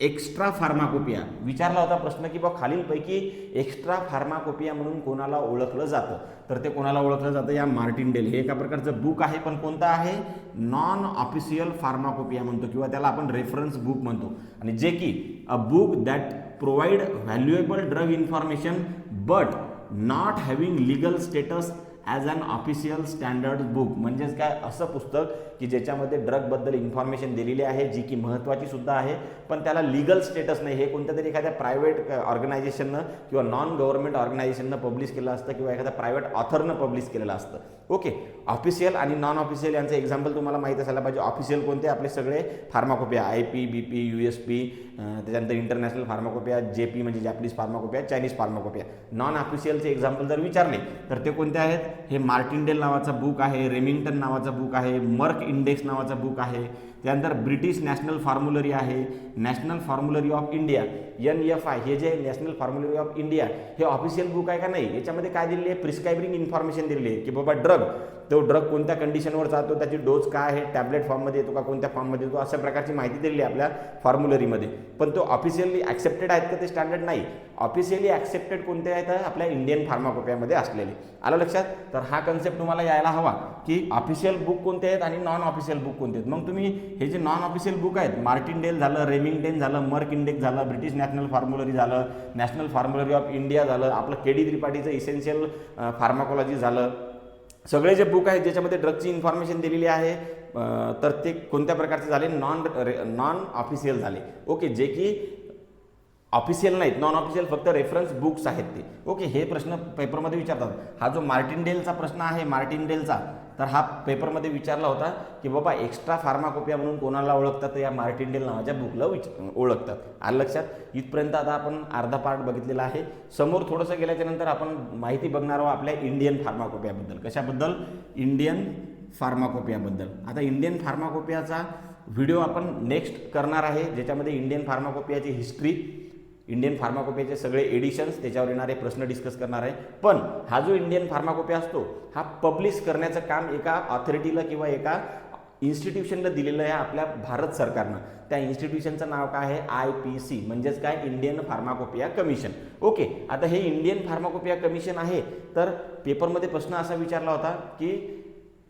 extra pharmacopoeia विचारला होता प्रश्न, की बा खालीलपैकी एक्स्ट्रा फार्माकोपिया म्हणून कोणाला ओळखलं जातं, तर ते कोणाला ओळखलं जातं, या मार्टिनडेल. हे एका प्रकारचं बुक आहे, पण कोणतं आहे, नॉन ऑफिशियल फार्माकोपिया म्हणतो किंवा त्याला आपण रेफरन्स बुक म्हणतो. आणि जे की a book that provide valuable drug information but not having legal status as an official standard book. म्हणजेच काय, असं पुस्तक की ज्याच्यामध्ये ड्रगबद्दल इन्फॉर्मेशन दिलेली आहे, जी की महत्त्वाची सुद्धा आहे, पण त्याला लिगल स्टेटस नाही, हे कोणत्या तरी एखाद्या प्रायव्हेट ऑर्गनायझेशननं किंवा नॉन गव्हर्नमेंट ऑर्गनायझेशननं पब्लिश केलं असतं किंवा एखाद्या प्रायव्हेट ऑथरनं पब्लिश केलेलं असतं. ओके, ऑफिशियल आणि नॉन ऑफिशियल यांचं एक्झाम्पल तुम्हाला माहीत असायला पाहिजे. ऑफिशियल कोणते, आपले सगळे फार्माकोपिया, IP, BP, USP, त्याच्यानंतर इंटरनॅशनल फार्माकोपिया, JP म्हणजे Japanese pharmacopoeia, Chinese pharmacopoeia. Non ऑफिशियलचे एक्झाम्पल जर विचारले तर ते कोणते आहेत, हे मार्टिनडेल नावाचा बुक आहे, रेमिंग्टन नावाचा बुक आहे, मर्क इंडेक्स नावाचा बुक आहे, त्यानंतर ब्रिटिश नॅशनल फॉर्म्युलरी आहे, national formulary of India NFI, हे जे नॅशनल फॉर्म्युलरी ऑफ इंडिया हे ऑफिशियल बुक आहे का नाही, याच्यामध्ये काय दिलेली आहे, प्रिस्क्रायबिंग इन्फॉर्मेशन दिलेली आहे की बाबा तो ड्रग कोणत्या कंडिशनवर जातो, त्याची डोस काय आहे, टॅबलेट फॉर्ममध्ये येतो का, कोणत्या फॉर्ममध्ये येतो, अशा प्रकारची माहिती दिलेली आहे आपल्या फॉर्म्युलरीमध्ये. पण तो ऑफिशियली ॲक्सेप्टेड आहेत का, ते स्टँडर्ड नाही. ऑफिशियली ॲक्सेप्टेड कोणते आहेत, आपल्या इंडियन फार्माकोपियामध्ये असलेले. आलं लक्षात. तर हा कन्सेप्ट तुम्हाला यायला हवा की ऑफिशियल बुक कोणते आहेत आणि नॉन ऑफिशियल बुक कोणते आहेत. मग तुम्ही हे जे नॉन ऑफिशियल बुक आहेत, मार्टिनडेल झालं, रेमिंग्टन झालं, मर्क इंडेक्स झालं, ब्रिटिश नॅशनल फॉर्म्युलरी झालं, नॅशनल फॉर्म्युलरी ऑफ इंडिया झालं, आपलं KD त्रिपाठीचं इसेन्शियल फार्माकोलॉजी झालं, सगळे जे बुक आहेत ज्याच्यामध्ये ड्रगची इन्फॉर्मेशन दिलेली आहे, तर ते कोणत्या प्रकारचे झाले, नॉन ऑफिशियल झाले. ओके, जे की ऑफिशियल नाहीत, नॉन ऑफिशियल फक्त रेफरन्स बुक्स आहेत ते. ओके, हे प्रश्न पेपरमध्ये विचारतात. हा जो मार्टिनडेलचा प्रश्न आहे, मार्टिनडेलचा, तर हा पेपरमध्ये विचारला होता की बाबा एक्स्ट्रा फार्माकोपिया म्हणून कोणाला ओळखतात, तर या मार्टिनडेल नावाच्या बुकला ओळखतात. आलं लक्षात. इथपर्यंत आता आपण अर्धा पार्ट बघितलेला आहे. समोर थोडंसं गेल्याच्या नंतर आपण माहिती बघणार आहोत आपल्या इंडियन फार्माकोपियाबद्दल. कशाबद्दल, इंडियन फार्माकोपियाबद्दल. आता इंडियन फार्माकोपियाचा व्हिडिओ आपण नेक्स्ट करणार आहे, ज्याच्यामध्ये इंडियन फार्माकोपियाची हिस्ट्री, इंडियन फार्माकोपियाचे सगळे एडिशन्स, त्याच्यावर येणारे प्रश्न डिस्कस करणार आहे. पण हा जो इंडियन फार्माकोपिया असतो, हा पब्लिश करण्याचं काम एका ऑथॉरिटीला किंवा एका इन्स्टिट्यूशनला दिलेलं आहे आपल्या भारत सरकारनं. त्या इन्स्टिट्यूशनचं नाव काय आहे, IPC, म्हणजेच काय, इंडियन फार्माकोपिया कमिशन. ओके, आता हे इंडियन फार्माकोपिया कमिशन आहे, तर पेपरमध्ये प्रश्न असा विचारला होता की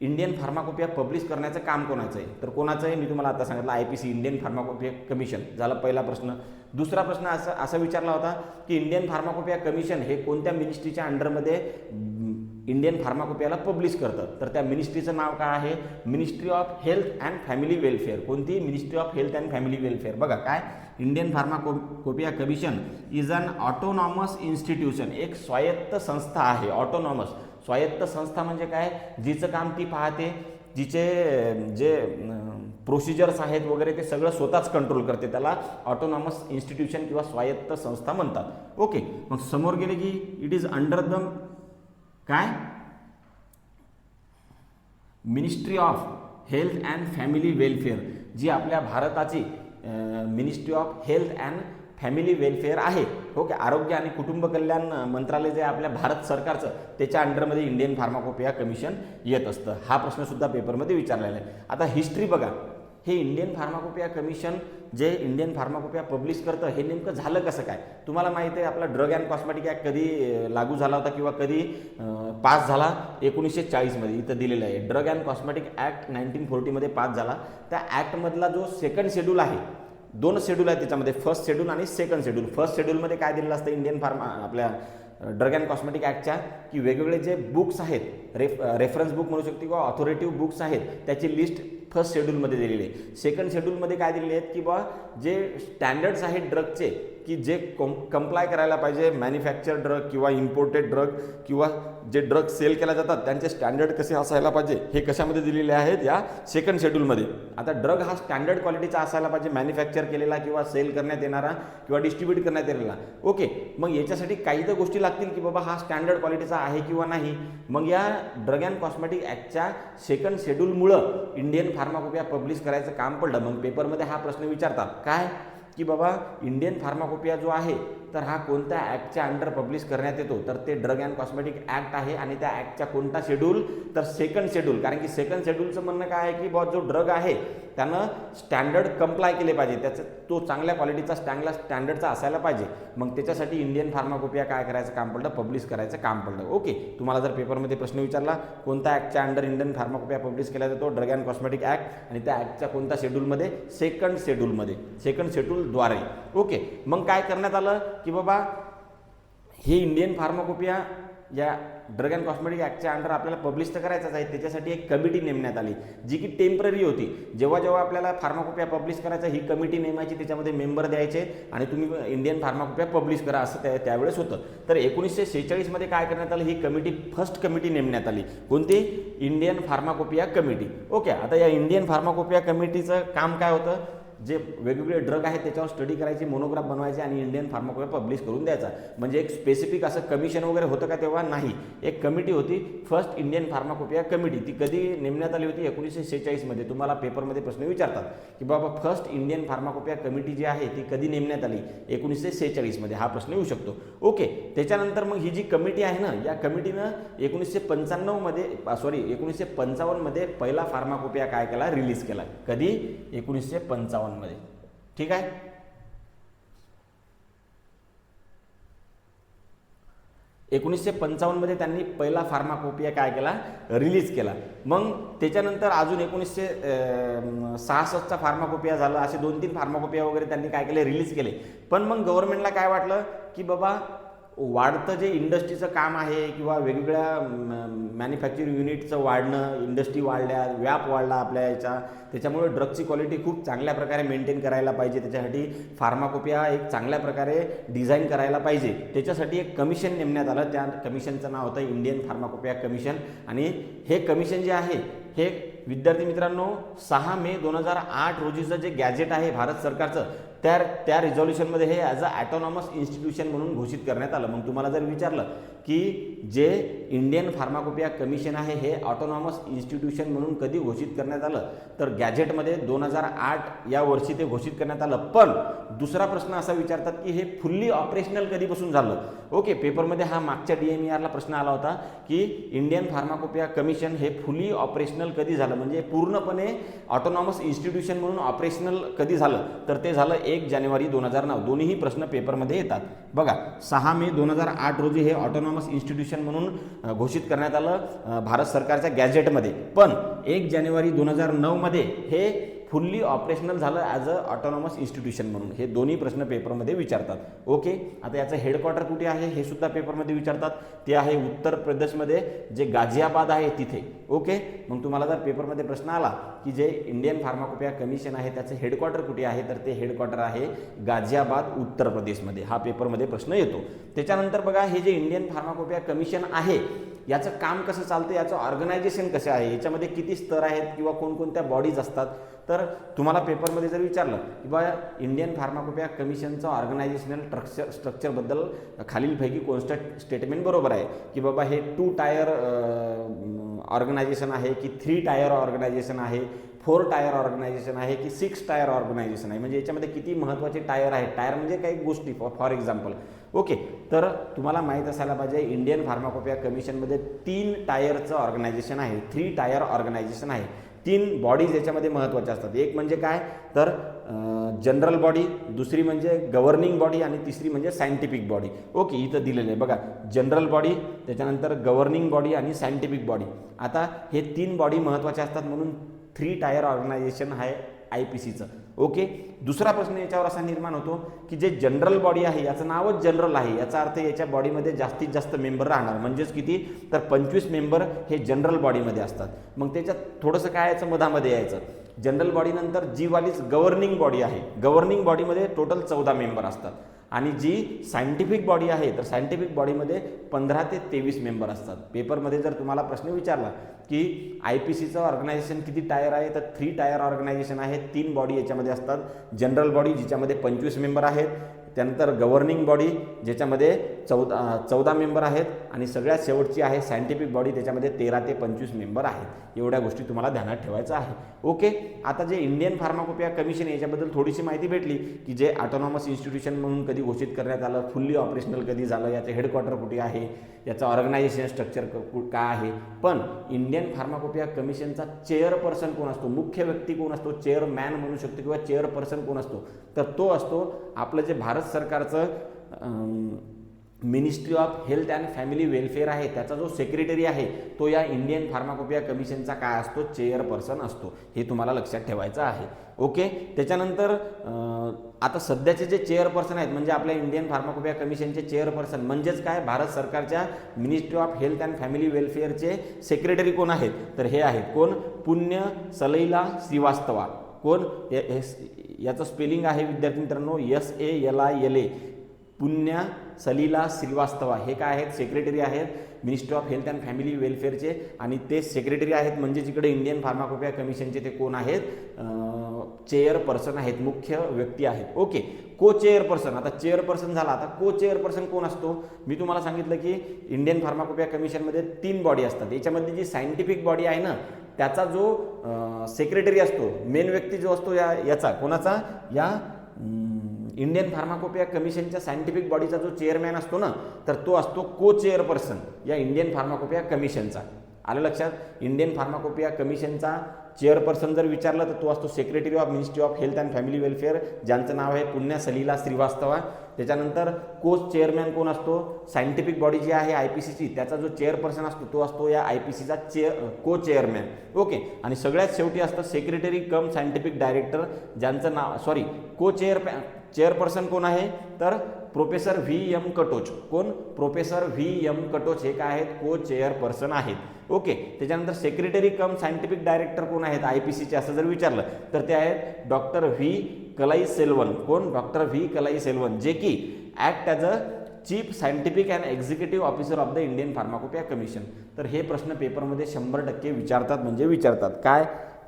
इंडियन फार्माकोपिया पब्लिश करण्याचं काम कोणाचं आहे, तर कोणाचं आहे, मी तुम्हाला आता सांगितलं, IPC, इंडियन फार्माकोपिया कमिशन झाला पहिला प्रश्न. दुसरा प्रश्न असा विचारला होता की इंडियन फार्माकोपिया कमिशन हे कोणत्या मिनिस्ट्रीच्या अंडरमध्ये इंडियन फार्माकोपियाला पब्लिश करतात, तर त्या मिनिस्ट्रीचं नाव काय आहे, ministry of health and family welfare. कोणती, ministry of health and family welfare. बघा काय, Indian pharmacopoeia commission is an autonomous institution, एक स्वायत्त संस्था आहे. ऑटोनॉमस, स्वायत्त संस्था म्हणजे काय, जिचं काम ती पाहते जिचे जे प्रोसिजर्स आहेत वगैरे ते सगळं स्वतःच कंट्रोल करते, त्याला ऑटोनॉमस इन्स्टिट्यूशन किंवा स्वायत्त संस्था म्हणतात. ओके, मग समोर गेले की इट इज अंडर द काय ministry of health and family welfare, जी आपल्या भारताची ministry of health and family welfare आहे. ओके, आरोग्य आणि कुटुंब कल्याण मंत्रालय जे आपल्या भारत सरकारचं, त्याच्या अंडरमध्ये इंडियन फार्माकोपिया कमिशन येत असतं. हा प्रश्नसुद्धा पेपरमध्ये विचारलेला आहे. आता हिस्ट्री बघा, हे इंडियन फार्माकोपिया कमिशन जे इंडियन फार्माकोपिया पब्लिश करतं, हे नेमकं झालं कसं काय? तुम्हाला माहिती आहे आपला ड्रग अँड कॉस्मेटिक ॲक्ट कधी लागू झाला होता किंवा कधी पास झाला? 1940मध्ये इथं दिलेलं आहे. ड्रग अँड कॉस्मेटिक ॲक्ट 1940मध्ये पास झाला. त्या ॲक्टमधला जो सेकंड शेड्यूल आहे, 2 शेड्यूल आहेत त्याच्यामध्ये, फर्स्ट शेड्यूल आणि सेकंड शेड्यूल. फर्स्ट शेड्यूलमध्ये काय दिलेलं असतं इंडियन आपल्या ड्रग अँड कॉस्मेटिक ॲक्टच्या, की वेगवेगळे जे बुक्स आहेत, रेफरन्स बुक म्हणू शकतो किंवा ऑथॉरिटिव्ह बुक्स आहेत, त्याची लिस्ट फर्स्ट शेड्यूलमध्ये दिलेली आहे. सेकंड शेड्यूलमध्ये काय दिलेले आहेत की बा जे स्टँडर्ड्स आहेत ड्रगचे, की जे कंप्लाय करायला पाहिजे मॅन्युफॅक्चर ड्रग किंवा इम्पोर्टेड ड्रग किंवा जे ड्रग सेल केल्या जातात त्यांचे स्टँडर्ड कसे असायला पाहिजे, हे कशामध्ये दिलेले आहेत? या सेकंड शेड्यूलमध्ये. आता ड्रग हा स्टँडर्ड क्वालिटीचा असायला पाहिजे, मॅन्युफॅक्चर केलेला किंवा सेल करण्यात येणारा किंवा डिस्ट्रीब्यूट करण्यात येणारा. ओके, मग याच्यासाठी काही तर गोष्टी लागतील की बाबा हा स्टँडर्ड क्वालिटीचा आहे किंवा नाही. मग या ड्रग अँड कॉस्मेटिक ॲक्टच्या सेकंड शेड्यूलमुळं इंडियन फार्माकोपिया पब्लिश करायचं काम पडलं. मग पेपरमध्ये हा प्रश्न विचारतात काय, की बाबा इंडियन फार्माकोपिया जो आहे तर हा कोणत्या ॲक्टच्या अंडर पब्लिश करण्यात येतो? तर ते ड्रग अँड कॉस्मेटिक ॲक्ट आहे. आणि त्या ॲक्टच्या कोणता शेड्यूल? तर सेकंड शेड्यूल. कारण की सेकंड शेड्यूलचं म्हणणं काय आहे की बाबा जो ड्रग आहे त्यानं स्टँडर्ड कंप्लाय केले पाहिजे, त्याचं तो चांगल्या क्वालिटीचा स्टँडर्डचा असायला पाहिजे. मग त्याच्यासाठी इंडियन फार्माकोपिया काय करायचं काम पडलं? पब्लिश करायचं काम पडलं. ओके, तुम्हाला जर पेपरमध्ये प्रश्न विचारला कोणत्या ॲक्टच्या अंडर इंडियन फार्माकोपिया पब्लिश केला जातो? Drug and cosmetic act. आणि त्या ॲक्टच्या कोणत्या शेड्यूलमध्ये? सेकंड शेड्यूलमध्ये, सेकंड शेड्यूलद्वारे. ओके, मग काय करण्यात आलं की बाबा हे इंडियन फार्माकोपिया या ड्रग अँड कॉस्मेटिक ॲक्टच्या अंडर आपल्याला पब्लिश तर करायचंच आहे. त्याच्यासाठी एक कमिटी नेमण्यात आली जी की टेम्पररी होती. जेव्हा जेव्हा आपल्याला फार्माकोपिया पब्लिश करायचं, ही कमिटी नेमायची, त्याच्यामध्ये मेंबर द्यायचे आणि तुम्ही इंडियन फार्माकोपिया पब्लिश करा, असं त्यावेळेस होतं. तर 1946मध्ये काय करण्यात आलं? ही कमिटी, फर्स्ट कमिटी नेमण्यात आली. कोणती? Indian pharmacopoeia committee. ओके, आता या इंडियन फार्माकोपिया कमिटीचं काम काय होतं? जे वेगवेगळे ड्रग आहेत त्याच्यावर स्टडी करायची, मोनोग्राफ बनवायचे आणि इंडियन फार्माकोपिया पब्लिश करून द्यायचा. म्हणजे एक स्पेसिफिक असं कमिशन वगैरे होतं का तेव्हा? नाही. एक कमिटी होती, फर्स्ट इंडियन फार्माकोपिया कमिटी. ती कधी नेमण्यात आली होती? 1946मध्ये. तुम्हाला पेपरमध्ये प्रश्न विचारतात की बाबा फर्स्ट इंडियन फार्माकोपिया कमिटी जी आहे ती कधी नेमण्यात आली? 1946मध्ये. हा प्रश्न येऊ शकतो. ओके, त्याच्यानंतर मग ही जी कमिटी आहे ना, या कमिटीनं 1955मध्ये पहिला फार्माकोपिया काय केला? रिलीज केला. कधी? 1955 मध्ये. ठीक आहे. मध्ये त्यांनी पहिला फार्माकोपिया काय केला? रिलीज केला. मग त्याच्यानंतर अजून 1966चा फार्माकोपिया झाला. असे 2-3 फार्माकोपिया वगैरे त्यांनी काय केले? रिलीज केले. पण मग गव्हर्नमेंटला काय वाटलं की बाबा वाढतं जे इंडस्ट्रीचं काम आहे किंवा वेगवेगळ्या मॅन्युफॅक्चरिंग युनिटचं वाढणं, इंडस्ट्री वाढल्या, व्याप वाढला आपल्या याचा, त्याच्यामुळे ड्रगची क्वालिटी खूप चांगल्या प्रकारे मेंटेन करायला पाहिजे. त्याच्यासाठी फार्माकोपिया एक चांगल्या प्रकारे डिझाईन करायला पाहिजे. त्याच्यासाठी एक कमिशन नेमण्यात आलं. त्या कमिशनचं नाव होतं इंडियन फार्माकोपिया कमिशन. आणि हे कमिशन जे आहे हे विद्यार्थी मित्रांनो 6 मे 2008 रोजीचं जे गॅजेट आहे भारत सरकारचं, त्या रिझॉल्युशनमध्ये हे ॲज अ ॲटोनॉमस इन्स्टिट्यूशन म्हणून घोषित करण्यात आलं. मग तुम्हाला जर विचारलं की जे इंडियन फार्माकोपिया कमिशन आहे हे ऑटोनॉमस इन्स्टिट्यूशन म्हणून कधी घोषित करण्यात आलं, तर गॅजेटमध्ये 2008 या वर्षी ते घोषित करण्यात आलं. पण दुसरा प्रश्न असा विचारतात की हे फुल्ली ऑपरेशनल कधीपासून झालं? ओके, पेपरमध्ये हा मागच्या DMERला प्रश्न आला होता की इंडियन फार्माकोपिया कमिशन हे फुल्ली ऑपरेशनल कधी झालं, म्हणजे पूर्णपणे ऑटोनॉमस इन्स्टिट्यूशन म्हणून ऑपरेशनल कधी झालं? तर ते झालं 1 जानेवारी 2009. दोन्ही प्रश्न पेपरमध्ये येतात. बघा, 6 मे 2008 रोजी हे ऑटोनॉमस इन्स्टिट्यूशन म्हणून घोषित करण्यात आलं भारत सरकारच्या गॅजेटमध्ये. पण 1 जानेवारी 2009 मध्ये हे फुल्ली ऑपरेशनल झालं ॲज अ ऑटोनॉमस इन्स्टिट्यूशन म्हणून. हे दोन्ही प्रश्न पेपरमध्ये विचारतात. ओके, आता याचं हेडक्वार्टर कुठे आहे हे सुद्धा पेपरमध्ये विचारतात. ते आहे उत्तर प्रदेशमध्ये, जे गाझियाबाद आहे तिथे. ओके, मग तुम्हाला जर पेपरमध्ये प्रश्न आला की जे इंडियन फार्माकोपिया कमिशन आहे त्याचं हेडक्वार्टर कुठे आहे, तर ते हेडक्वार्टर आहे गाझियाबाद उत्तर प्रदेशमध्ये. हा पेपरमध्ये प्रश्न येतो. त्याच्यानंतर बघा, हे जे इंडियन फार्माकोपिया कमिशन आहे याचं काम कसं चालतं, याचं ऑर्गनायझेशन कसं आहे, याच्यामध्ये किती स्तर आहेत किंवा कोणकोणत्या बॉडीज असतात. तर तुम्हाला पेपरमध्ये जर विचारलं की बा इंडियन फार्माकोपिया कमिशनचं ऑर्गनायझेशनल स्ट्रक्चरबद्दल खालीलपैकी कोणतं स्टेटमेंट बरोबर आहे, की बाबा हे 2 टायर ऑर्गनायझेशन आहे की 3 टायर ऑर्गनायझेशन आहे, 4 टायर ऑर्गनायझेशन आहे की 6 टायर ऑर्गनायझेशन आहे, म्हणजे याच्यामध्ये किती महत्त्वाचे टायर आहेत. टायर म्हणजे काही गोष्टी, फॉर एक्झाम्पल. ओके, तर तुम्हाला माहीत असायला पाहिजे इंडियन फार्माकोपिया कमिशनमध्ये 3 टायरचं ऑर्गनायझेशन आहे, 3 टायर ऑर्गनायझेशन आहे. 3 बॉडीज याच्यामध्ये महत्त्वाच्या असतात. एक म्हणजे काय, तर जनरल बॉडी, दुसरी म्हणजे गव्हर्निंग बॉडी आणि तिसरी म्हणजे सायंटिफिक बॉडी. ओके, इथं दिलेलं आहे बघा, जनरल बॉडी, त्याच्यानंतर गव्हर्निंग बॉडी आणि सायंटिफिक बॉडी. आता हे 3 बॉडी महत्त्वाचे असतात म्हणून 3 टायर ऑर्गनायझेशन आहे IPCचं. ओके, दुसरा प्रश्न याच्यावर असा निर्माण होतो की जे जनरल बॉडी आहे याचं नावच जनरल आहे, याचा अर्थ याच्या बॉडीमध्ये जास्तीत जास्त मेंबर राहणार, म्हणजेच किती, तर 25 मेंबर हे जनरल बॉडीमध्ये असतात. मग त्याच्यात थोडंसं काय यायचं, मधामध्ये यायचं, जनरल बॉडीनंतर जी वालीच गव्हर्निंग बॉडी आहे, गव्हर्निंग बॉडीमध्ये टोटल 14 मेंबर असतात. आणि जी सायंटिफिक बॉडी आहे तर सायंटिफिक बॉडीमध्ये 15 ते 23 मेंबर असतात. पेपरमध्ये जर तुम्हाला प्रश्न विचारला की IPCचं ऑर्गनायझेशन किती टायर आहे, तर 3 टायर ऑर्गनायझेशन आहे. 3 बॉडी याच्यामध्ये असतात. जनरल बॉडी जिच्यामध्ये 25 मेंबर आहेत, त्यानंतर गव्हर्निंग बॉडी ज्याच्यामध्ये 14 मेंबर आहेत, आणि सगळ्यात शेवटची आहे सायंटिफिक बॉडी, त्याच्यामध्ये 13 ते 25 मेंबर आहेत. एवढ्या गोष्टी तुम्हाला ध्यानात ठेवायचं आहे. ओके, आता जे इंडियन फार्माकोपिया कमिशन याच्याबद्दल थोडीशी माहिती भेटली की जे ऑटोनॉमस इन्स्टिट्यूशन म्हणून कधी घोषित करण्यात आलं, फुल्ली ऑपरेशनल कधी झालं, याचं हेडक्वार्टर कुठे आहे, याचं ऑर्गनायझेशन स्ट्रक्चर काय आहे. पण इंडियन फार्माकोपिया कमिशनचा चेअरपर्सन कोण असतो, मुख्य व्यक्ती कोण असतो, चेअरमॅन म्हणू शकतो किंवा चेअरपर्सन कोण असतो, तर तो असतो आपलं जे भारत सरकारचं ministry of health and family welfare आहे, त्याचा जो सेक्रेटरी आहे तो या इंडियन फार्माकोपिया कमिशनचा काय असतो, चेअरपर्सन असतो. हे तुम्हाला लक्षात ठेवायचं आहे. ओके, त्याच्यानंतर आता सध्याचे जे चेअरपर्सन आहेत म्हणजे आपल्या इंडियन फार्माकोपिया कमिशनचे चेअरपर्सन म्हणजेच काय, भारत सरकारच्या ministry of health and family वेलफेअरचे सेक्रेटरी कोण आहेत, तर हे आहेत कोण, पुण्य सलीला श्रीवास्तवा. कोण, याचं स्पेलिंग आहे विद्यार्थी मित्रांनो SALILA, पुण्या सलीला श्रीवास्तवा. हे काय आहेत, सेक्रेटरी आहेत ministry of health and family वेलफेअरचे, आणि ते सेक्रेटरी आहेत म्हणजे जिकडे इंडियन फार्माकोपिया कमिशनचे ते कोण आहेत, चेअरपर्सन आहेत, मुख्य व्यक्ती आहेत. ओके, को चेअरपर्सन, आता चेअरपर्सन झाला, आता को चेअरपर्सन कोण असतो. मी तुम्हाला सांगितलं की इंडियन फार्माकोपिया कमिशनमध्ये 3 बॉडी असतात. याच्यामध्ये जी सायंटिफिक बॉडी आहे ना, त्याचा जो सेक्रेटरी असतो, मेन व्यक्ती जो असतो याचा कोणाचा, या इंडियन फार्माकोपिया कमिशनच्या सायंटिफिक बॉडीचा जो चेअरमॅन असतो ना, तर तो असतो को चेअरपर्सन या इंडियन फार्माकोपिया कमिशनचा. आलं लक्षात. इंडियन फार्माकोपिया कमिशनचा चेअरपर्सन जर विचारलं तर तो असतो secretary of ministry of health and family welfare, ज्यांचं नाव आहे पुण्या सलीला श्रीवास्तवा. त्याच्यानंतर को चेअरमॅन कोण असतो, सायंटिफिक बॉडी जी आहे IPCची, त्याचा जो चेअरपर्सन असतो तो असतो या IPCचा को चेअरमॅन. ओके, आणि सगळ्यात शेवटी असतं सेक्रेटरी कम सायंटिफिक डायरेक्टर, ज्यांचं नाव को चेअरपर्सन कोण आहे, तर प्रोफेसर VM कटोच. कोण, प्रोफेसर VM कटोच हे काय आहेत, को चेअरपर्सन आहेत. ओके, त्याच्यानंतर सेक्रेटरी कम सायंटिफिक डायरेक्टर कोण आहेत IPCचे असं जर विचारलं तर ते आहेत डॉक्टर V कलाईसेल्वन. कोण, डॉक्टर V कलाईसेल्वन, जे की act as a chief scientific and executive officer of the Indian pharmacopoeia commission. तर हे प्रश्न पेपरमध्ये 100% विचारतात, म्हणजे विचारतात. काय,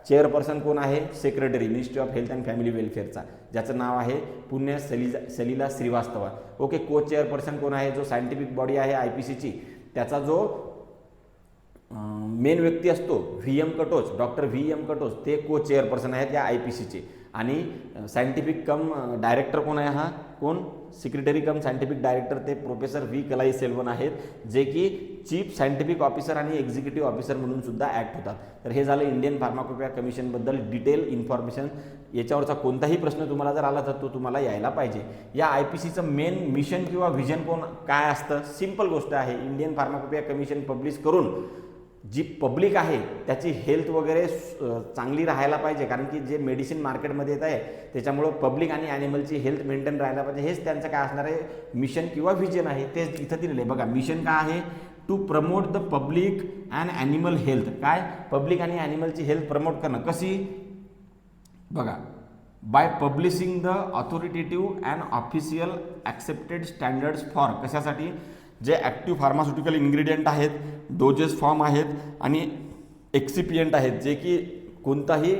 चेअरपर्सन कोण आहे, secretary ministry of health and family वेलफेअरचा, ज्याचं नाव आहे पुण्या सलीला श्रीवास्तवा. ओके, को चेअरपर्सन कोण आहे, जो सायंटिफिक बॉडी आहे IPCची, त्याचा जो मेन व्यक्ती असतो VM Katoch, doctor VM Katoch, ते को चेअरपर्सन आहेत या IPCचे. आणि सायंटिफिक कम डायरेक्टर कोण आहे, हा कोण, सेक्रेटरी कम सायंटिफिक डायरेक्टर ते प्रोफेसर V कलाईसेल्वन आहेत, जे की चीफ सायंटिफिक ऑफिसर आणि एक्झिक्युटिव्ह ऑफिसर म्हणून सुद्धा ॲक्ट होतात. तर हे झालं इंडियन फार्माकोपिया कमिशनबद्दल डिटेल इन्फॉर्मेशन. याच्यावरचा कोणताही प्रश्न तुम्हाला जर आला तर तो तुम्हाला यायला पाहिजे. या IPCचं मेन मिशन किंवा व्हिजन काय असतं, सिंपल गोष्ट आहे. इंडियन फार्माकोपिया कमिशन पब्लिश करून जी पब्लिक आहे त्याची हेल्थ वगैरे चांगली राहायला पाहिजे, कारण की जे मेडिसिन मार्केटमध्ये येत आहे त्याच्यामुळं पब्लिक आणि ॲनिमलची हेल्थ मेंटेन राहायला पाहिजे. हेच त्यांचं काय असणार आहे मिशन किंवा व्हिजन आहे. तेच इथं दिलेलं आहे बघा. मिशन काय आहे, to promote the public and animal health. काय, पब्लिक आणि ॲनिमलची हेल्थ प्रमोट करणं. कशी बघा, by publishing the authoritative and official accepted standards for, कशासाठी, जे ॲक्टिव्ह फार्मास्युटिकल इन्ग्रेडियंट आहेत, डोजेस फॉर्म आहेत आणि एक्सिपियंट आहेत, जे की कोणताही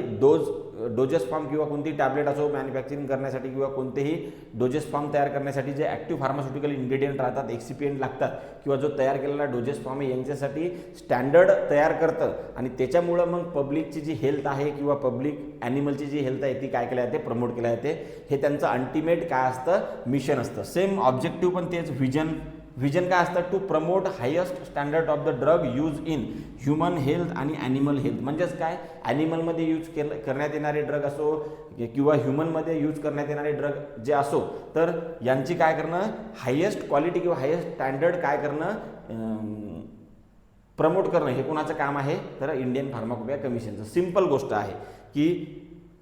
डोजेस फॉर्म किंवा कोणतीही टॅबलेट असो मॅन्युफॅक्चरिंग करण्यासाठी किंवा कोणतेही डोजेस फॉर्म तयार करण्यासाठी जे ॲक्टिव्ह फार्मास्युटिकल इन्ग्रेडियंट राहतात, एक्सिपियंट लागतात किंवा जो तयार केलेला डोजेस फॉर्म आहे यांच्यासाठी स्टँडर्ड तयार करतं. आणि त्याच्यामुळं मग पब्लिकची जी हेल्थ आहे किंवा पब्लिक ॲनिमलची जी हेल्थ आहे ती काय केल्या जाते, प्रमोट केल्या जाते. हे त्यांचं अल्टिमेट काय असतं, मिशन असतं. सेम ऑब्जेक्टिव्ह पण तेच. व्हिजन काय असतं, to promote highest standard of the drug use in human health आणि ॲनिमल हेल्थ. म्हणजेच काय, ॲनिमलमध्ये यूज करण्यात येणारे ड्रग असो किंवा ह्युमनमध्ये यूज करण्यात येणारे ड्रग जे असो, तर यांची काय करणं, हायेस्ट क्वालिटी किंवा हायेस्ट स्टँडर्ड काय करणं, प्रमोट करणं. हे कोणाचं काम आहे, तर इंडियन फार्माकोपिया कमिशनचं. सिम्पल गोष्ट आहे की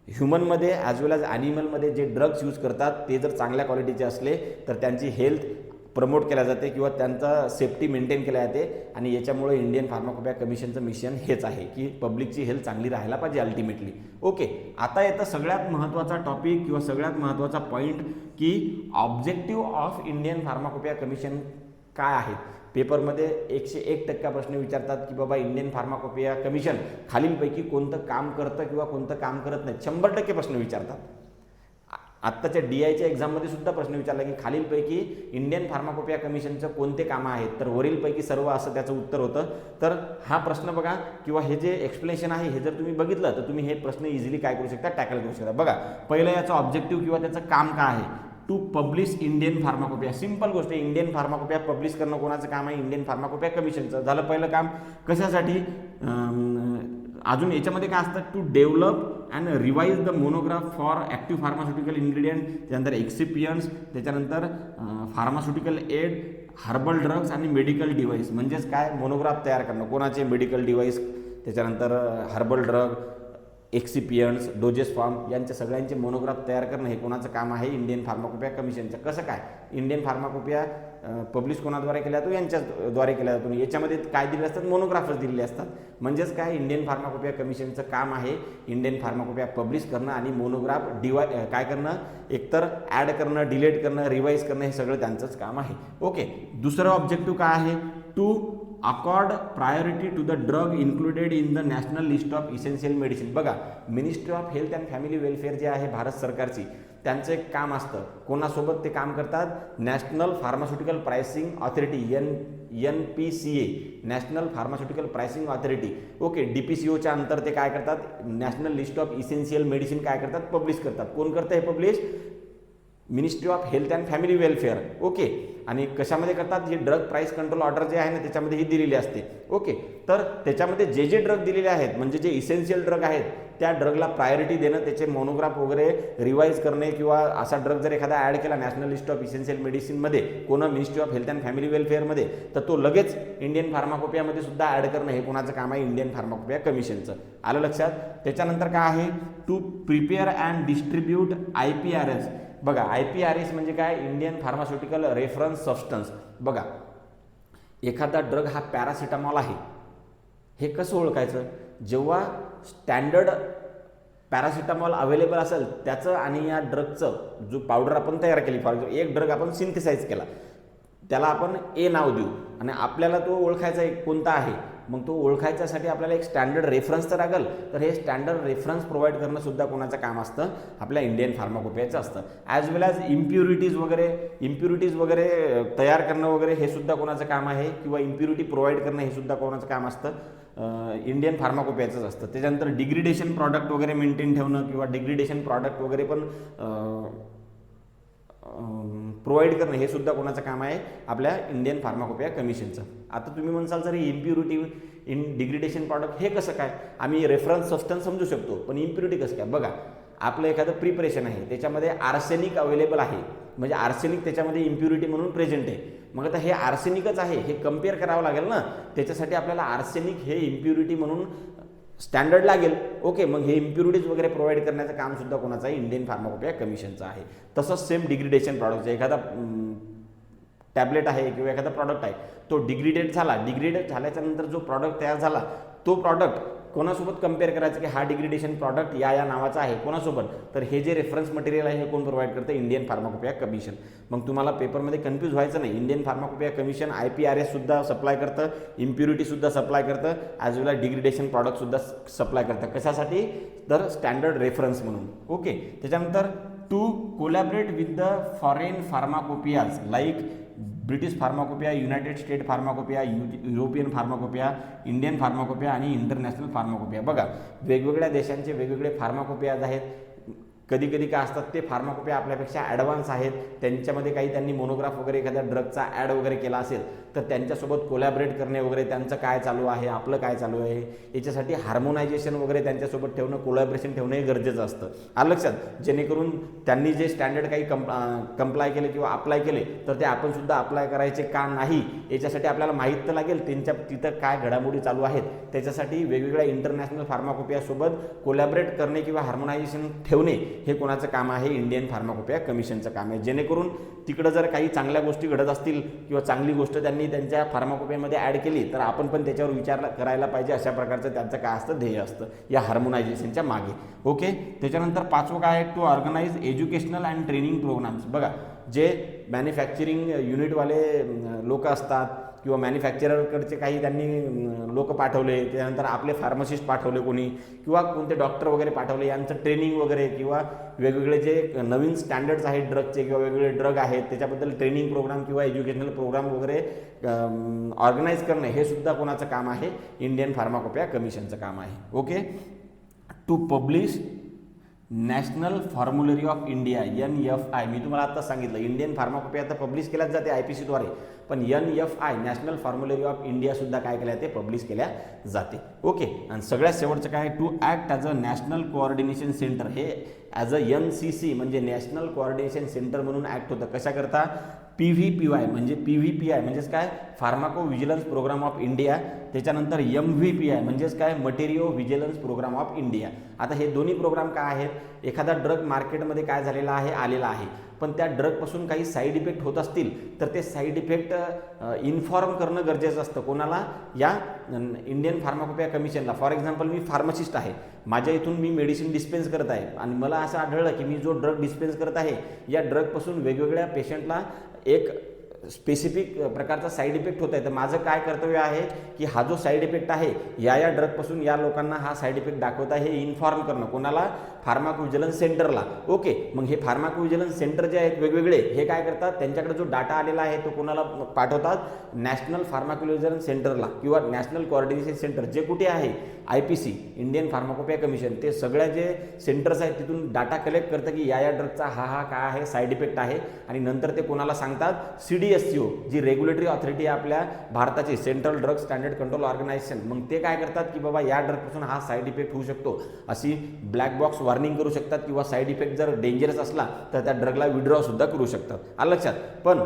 ह्युमनमध्ये ॲज वेल ॲज ॲनिमलमध्ये जे ड्रग्स यूज करतात ते जर चांगल्या क्वालिटीचे असले तर त्यांची हेल्थ प्रमोट केल्या जाते किंवा त्यांचा सेफ्टी मेंटेन केल्या जाते. आणि याच्यामुळे इंडियन फार्माकोपिया कमिशनचं मिशन हेच आहे की पब्लिकची हेल्थ चांगली राहायला पाहिजे अल्टिमेटली. ओके, आता येतं सगळ्यात महत्त्वाचा टॉपिक किंवा सगळ्यात महत्त्वाचा पॉईंट की objective of Indian pharmacopoeia commission काय आहेत. पेपरमध्ये 101% प्रश्न विचारतात की बाबा इंडियन फार्माकोपिया कमिशन खालीलपैकी कोणतं काम करतं किंवा कोणतं काम करत नाही. 100% प्रश्न विचारतात. आत्ताच्या DIच्या एक्झाममध्ये सुद्धा प्रश्न विचारला की खालीलपैकी इंडियन फार्माकोपिया कमिशनचं कोणते कामं आहेत, तर वरीलपैकी सर्व असं त्याचं उत्तर होतं. तर हा प्रश्न बघा किंवा हे जे एक्सप्लेनेशन आहे हे जर तुम्ही बघितलं तर तुम्ही हे प्रश्न इझिली काय करू शकता, टॅकल करू शकता. बघा, पहिलं याचं ऑब्जेक्टिव्ह किंवा त्याचं काम काय आहे, to publish Indian pharmacopoeia. Simple गोष्ट आहे, इंडियन फार्माकोपिया पब्लिश करणं कोणाचं काम आहे, इंडियन फार्माकोपिया कमिशनचं. झालं पहिलं काम. कशासाठी, अजून याच्यामध्ये काय असतं, to develop and revise the monograph for active pharmaceutical ingredient, त्यानंतर एक्सिपियंट्स, त्याच्यानंतर फार्मास्युटिकल एड, हर्बल ड्रग्स आणि मेडिकल डिव्हाइस. म्हणजेच काय, मोनोग्राफ तयार करणं कोणाचे, मेडिकल डिव्हाइस, त्याच्यानंतर herbal drug, excipients, doses form यांच्या सगळ्यांचे मोनोग्राफ तयार करणं हे कोणाचं काम आहे, इंडियन फार्माकोपिया कमिशनचं. कसं काय, इंडियन फार्माकोपिया पब्लिश कोणाद्वारे केला जातो, यांच्याद्वारे केला जातो. याच्यामध्ये काय दिले असतात, मोनोग्राफच दिलेले असतात. म्हणजेच काय, इंडियन फार्माकोपिया कमिशनचं काम आहे इंडियन फार्माकोपिया पब्लिश करणं आणि मोनोग्राफ काय करणं, एकतर ॲड करणं, डिलीट करणं, रिवाईज करणं, हे सगळं त्यांचंच काम आहे. ओके, दुसरं ऑब्जेक्टिव्ह काय आहे, to accord priority to the drug included in the national list of essential medicine. बघा, ministry of health and family welfare जे आहे भारत सरकारची, त्यांचं एक काम असतं. कोणासोबत ते काम करतात, national pharmaceutical pricing authority, NPCA, national pharmaceutical pricing authority. Okay, DPCOच्या अंतर ते काय करतात, national list of essential medicine काय करतात, पब्लिश करतात. कोण करतं हे publish, ministry of health and family welfare. Okay, आणि कशामध्ये करतात, हे ड्रग प्राइस कंट्रोल ऑर्डर जे आहे ना त्याच्यामध्ये ही दिलेली असते. ओके, तर त्याच्यामध्ये जे ड्रग दिलेले आहेत म्हणजे जे इसेन्शियल ड्रग आहेत त्या ड्रगला प्रायोरिटी देणं, त्याचे मोनोग्राफ वगैरे रिवाईज करणे किंवा असा ड्रग जर एखादा ॲड केला नॅशनल लिस्ट ऑफ इसेन्शियल मेडिसिनमध्ये कोणा ministry of health and family वेलफेअरमध्ये, तर तो लगेच इंडियन फार्माकोपियामध्ये सुद्धा ॲड करणं हे कोणाचं काम आहे, इंडियन फार्माकोपिया कमिशनचं. आलं लक्षात. त्याच्यानंतर काय आहे, to prepare and distribute IPRS. बघा, IPRS म्हणजे काय, इंडियन फार्मास्युटिकल रेफरन्स सबस्टन्स. बघा, एखादा ड्रग हा पॅरासिटामॉल आहे, हे कसं ओळखायचं, जेव्हा स्टँडर्ड पॅरासिटामॉल अवेलेबल असेल त्याचं आणि या ड्रगचं जो पावडर आपण तयार केली, फॉर एक्झाम्पल एक ड्रग आपण सिंथेसाइज केला, त्याला आपण A नाव देऊ आणि आपल्याला तो ओळखायचा एक कोणता आहे, मग तो ओळखायच्यासाठी आपल्याला एक स्टँडर्ड रेफरन्स तर लागेल. तर हे स्टँडर्ड रेफरन्स प्रोव्हाइड करणं सुद्धा कोणाचं काम असतं, आपल्या इंडियन फार्माकोपियाचं असतं. ॲज वेल ॲज इम्प्युरिटीज वगैरे तयार करणं वगैरे हे सुद्धा कोणाचं काम आहे किंवा इम्प्युरिटी प्रोव्हाइड करणं हे सुद्धा कोणाचं काम असतं, इंडियन फार्माकोपियाचंच असतं. त्याच्यानंतर डिग्रेडेशन प्रॉडक्ट वगैरे मेंटेन ठेवणं किंवा डिग्रेडेशन प्रॉडक्ट वगैरे पण प्रोव्हाइड करणं हे सुद्धा कोणाचं काम आहे, आपल्या इंडियन फार्माकोपिया कमिशनचं. आता तुम्ही म्हणसाल sir impurity in degradation product हे कसं काय, आम्ही रेफरन्स सबस्टन्स समजू शकतो पण इम्प्युरिटी कसं काय. बघा, आपलं एखादं प्रिपरेशन आहे त्याच्यामध्ये आर्सेनिक अवेलेबल आहे, म्हणजे आर्सेनिक त्याच्यामध्ये इम्प्युरिटी म्हणून प्रेझेंट आहे, मग आता हे आर्सेनिकच आहे हे कम्पेअर करावं लागेल ना, त्याच्यासाठी आपल्याला आर्सेनिक हे इम्प्युरिटी म्हणून स्टँडर्ड लागेल. ओके, मग हे इम्प्युरिटीज वगैरे प्रोव्हाइड करण्याचं काम सुद्धा कोणाचं आहे, इंडियन फार्माकोपिया कमिशनचं आहे. तसंच सेम डिग्रेडेशन प्रॉडक्ट, एखादा टॅबलेट आहे किंवा एखादा प्रॉडक्ट आहे तो डिग्रेडेड झाल्याच्या नंतर जो प्रॉडक्ट तयार झाला तो प्रॉडक्ट कोणासोबत कम्पेअर करायचं की हा डिग्रेडेशन प्रॉडक्ट या नावाचा आहे कोणासोबत, तर हे जे रेफरन्स मटेरियल आहे हे कोण प्रोव्हाइड करतं, इंडियन फार्माकोपिया कमिशन. मग तुम्हाला पेपरमध्ये कन्फ्यूज व्हायचं नाही, इंडियन फार्माकोपिया कमिशन IPRS सुद्धा सप्लाय करतं, इम्प्युरिटी सुद्धा सप्लाय करतं, ॲज वेल डिग्रेडेशन प्रॉडक्ट सुद्धा सप्लाय करतं. कशासाठी, तर स्टँडर्ड रेफरन्स म्हणून. ओके, त्याच्यानंतर to collaborate with the foreign pharmacopoeias like British pharmacopoeia, United State pharmacopoeia, European pharmacopoeia, Indian pharmacopoeia आणि इंटरनॅशनल फार्माकोपिया. बघा, वेगवेगळ्या देशांचे वेगवेगळे फार्माकोपियाज आहेत. कधी कधी काय असतात ते फार्माकोपिया आपल्यापेक्षा ॲडव्हान्स आहेत, त्यांच्यामध्ये काही त्यांनी मोनोग्राफ वगैरे एखाद्या ड्रगचा ॲड वगैरे केला असेल तर त्यांच्यासोबत कोलॅबरेट करणे वगैरे, त्यांचं काय चालू आहे आपलं काय चालू आहे याच्यासाठी हार्मोनायझेशन वगैरे त्यांच्यासोबत ठेवणं, कोलॅबरेशन ठेवणं हे गरजेचं असतं. आलं लक्षात, जेणेकरून त्यांनी जे स्टँडर्ड काही कंप्लाय केले किंवा अप्लाय केले तर ते आपण सुद्धा अप्लाय करायचे का नाही याच्यासाठी आपल्याला माहीत तर लागेल तिथं काय घडामोडी चालू आहेत. त्याच्यासाठी वेगवेगळ्या इंटरनॅशनल फार्माकोपियासोबत कोलॅबरेट करणे किंवा हार्मोनायझेशन ठेवणे हे कोणाचं काम आहे, इंडियन फार्माकोपिया कमिशनचं काम आहे. जेणेकरून तिकडं जर काही चांगल्या गोष्टी घडत असतील किंवा चांगली गोष्ट त्यांनी त्यांच्या फार्माकोपियामध्ये ॲड केली तर आपण पण त्याच्यावर विचार करायला पाहिजे, अशा प्रकारचं त्यांचं काय असतं, ध्येय असतं या हार्मोनायझेशनच्या मागे. ओके, त्याच्यानंतर पाचवं काय आहे, to organize educational and training programmes. बघा, जे मॅन्युफॅक्चरिंग युनिटवाले लोक असतात किंवा मॅन्युफॅक्चररकडचे काही त्यांनी लोक पाठवले, त्यानंतर आपले फार्मासिस्ट पाठवले कोणी किंवा कोणते डॉक्टर वगैरे पाठवले, यांचं ट्रेनिंग वगैरे किंवा वेगवेगळे जे नवीन स्टँडर्ड्स आहेत ड्रगचे किंवा वेगवेगळे ड्रग आहेत त्याच्याबद्दल ट्रेनिंग प्रोग्राम किंवा एज्युकेशनल प्रोग्राम वगैरे ऑर्गनाईज करणे हे सुद्धा कोणाचं काम आहे, इंडियन फार्माकोपिया कमिशनचं काम आहे. Okay, to publish national formulary of India NFI. मी तुम्हाला आता सांगितलं इंडियन फार्माकोपिया आता पब्लिश केल्याच जाते IPCद्वारे, पण NFI national formulary of India सुद्धा काय केल्या ते पब्लिश केल्या जाते. ओके, आणि सगळ्यात शेवटचं काय, to act as a national coordination centre. हे ॲज अ NCC म्हणजे नॅशनल कोऑर्डिनेशन सेंटर म्हणून ॲक्ट होतं. कशाकरता, PVPI म्हणजे PVPI म्हणजेच काय, pharmacovigilance programme of India. त्याच्यानंतर MVPI म्हणजेच काय, materiovigilance programme of India. आता हे दोन्ही प्रोग्राम काय आहेत, एखादा ड्रग मार्केटमध्ये काय झालेला आहे, आलेला आहे, पण त्या ड्रगपासून काही साईड इफेक्ट होत असतील तर ते साईड इफेक्ट इन्फॉर्म करणं गरजेचं असतं. कोणाला, या इंडियन फार्माकोपिया कमिशनला. फॉर एक्झाम्पल, मी फार्मासिस्ट आहे, माझ्या इथून मी मेडिसिन डिस्पेन्स करत आहे आणि मला असं आढळलं की मी जो ड्रग डिस्पेन्स करत आहे या ड्रगपासून वेगवेगळ्या पेशंटला एक स्पेसिफिक प्रकारचा साईड इफेक्ट होत आहे, तर माझं काय कर्तव्य आहे की हा जो साईड इफेक्ट आहे या ड्रगपासून या लोकांना हा साईड इफेक्ट दाखवत आहे हे इन्फॉर्म करणं कोणाला, फार्माकोव्हिजिलन्स सेंटरला. ओके, मग हे फार्माकोव्हिजिलन्स सेंटर जे आहेत वेगवेगळे हे काय करतात, त्यांच्याकडे जो डाटा आलेला आहे तो कोणाला पाठवतात, नॅशनल फार्माकोव्हिजिलन्स सेंटरला किंवा नॅशनल कोऑर्डिनेशन सेंटर जे कुठे आहे IPC इंडियन फार्माकोपिया कमिशन. ते सगळ्या जे सेंटर्स आहेत तिथून डाटा कलेक्ट करतं की या ड्रगचा हा काय आहे साईड इफेक्ट आहे, आणि नंतर ते कोणाला सांगतात, CDSCO जी रेग्युलेटरी ऑथॉरिटी आहे आपल्या भारताची, central drug standard control organisation. मग ते काय करतात की बाबा या ड्रगपासून हा साईड इफेक्ट होऊ शकतो अशी ब्लॅक बॉक्स वॉर्निंग करू शकतात किंवा साईड इफेक्ट जर डेंजरस असला तर त्या ड्रगला विड्रॉ सुद्धा करू शकतात. आलं लक्षात. पण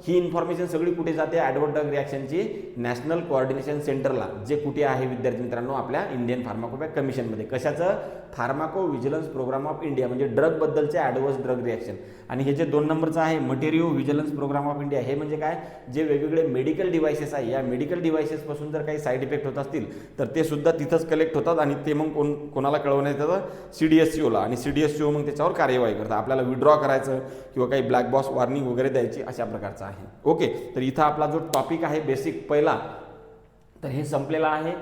ही इन्फॉर्मेशन सगळी कुठे जाते, ॲडवर्ट ड्रग रिॲक्शनची नॅशनल कोऑर्डिनेशन सेंटरला, जे कुठे आहे विद्यार्थी मित्रांनो आपल्या इंडियन फार्माकोपिया कमिशनमध्ये. कशाचं, pharmacovigilance programme of India म्हणजे ड्रगबद्दलचे ॲडवर्स ड्रग रिॲक्शन. आणि हे जे 2 नंबरचं आहे मटेरियो व्हिजिलन्स प्रोग्राम ऑफ इंडिया, हे म्हणजे काय, जे वेगवेगळे मेडिकल डिव्हायसेस आहे या मेडिकल डिव्हायसेसपासून जर काही साईड इफेक्ट होत असतील तर ते सुद्धा तिथंच कलेक्ट होतात आणि ते मग कोणाला कळवण्यात येतं, CDSCOला, आणि CDSCO मग त्याच्यावर कार्यवाही करतात. आपल्याला विड्रॉ करायचं किंवा काही ब्लॅक बॉक्स वॉर्निंग वगैरे द्यायची अशा प्रकारचं आहे. ओके, तर इथं आपला जो टॉपिक आहे बेसिक पहिला तर हे संपलेला आहे.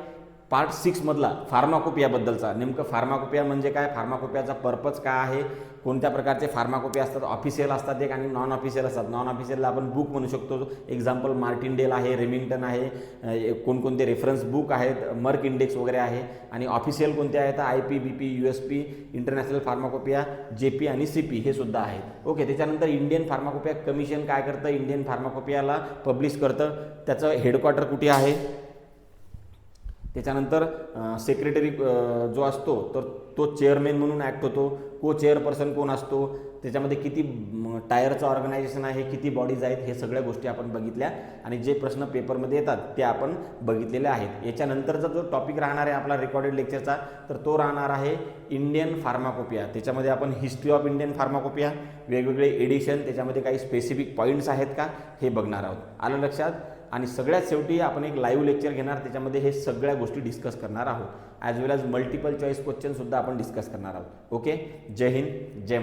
पार्ट 6 मधला फार्माकोपियाबद्दलचा. नेमकं फार्माकोपिया म्हणजे काय, फार्माकोपियाचा पर्पज काय आहे, कोणत्या प्रकारचे फार्माकोपिया असतात, ऑफिशियल असतात एक आणि नॉन ऑफिशियल असतात. नॉन ऑफिशियलला आपण बुक म्हणू शकतो, एक्झाम्पल मार्टिनडेल आहे, रेमिंग्टन आहे, कोणकोणते रेफरन्स बुक आहेत, मर्क इंडेक्स वगैरे आहे. आणि ऑफिशियल कोणते आहेत, IPBP, USP, international pharmacopoeia, JP आणि CP हे सुद्धा आहेत. ओके, त्याच्यानंतर इंडियन फार्माकोपिया कमिशन काय करतं, इंडियन फार्माकोपियाला पब्लिश करतं, त्याचं हेडक्वार्टर कुठे आहे. त्याच्यानंतर सेक्रेटरी जो असतो तर तो चेअरमॅन म्हणून ॲक्ट होतो. को चेअरपर्सन कोण असतो, त्याच्यामध्ये किती टायरचं ऑर्गनायझेशन आहे, किती बॉडीज आहेत, हे सगळ्या गोष्टी आपण बघितल्या आणि जे प्रश्न पेपरमध्ये येतात ते आपण बघितलेले आहेत. याच्यानंतरचा जो टॉपिक राहणार आहे आपला रेकॉर्डेड लेक्चरचा, तर तो राहणार आहे इंडियन फार्माकोपिया. त्याच्यामध्ये आपण हिस्ट्री ऑफ इंडियन फार्माकोपिया, वेगवेगळे एडिशन, त्याच्यामध्ये काही स्पेसिफिक पॉईंट्स आहेत का हे बघणार आहोत. आलं लक्षात. आणि सगळ्यात शेवटी आपण एक लाईव्ह लेक्चर घेणार, त्याच्यामध्ये हे सगळ्या गोष्टी डिस्कस करणार आहोत. ॲज वेल ॲज मल्टिपल चॉईस क्वेश्चन सुद्धा आपण डिस्कस करणार आहोत. ओके. जय हिंद, जय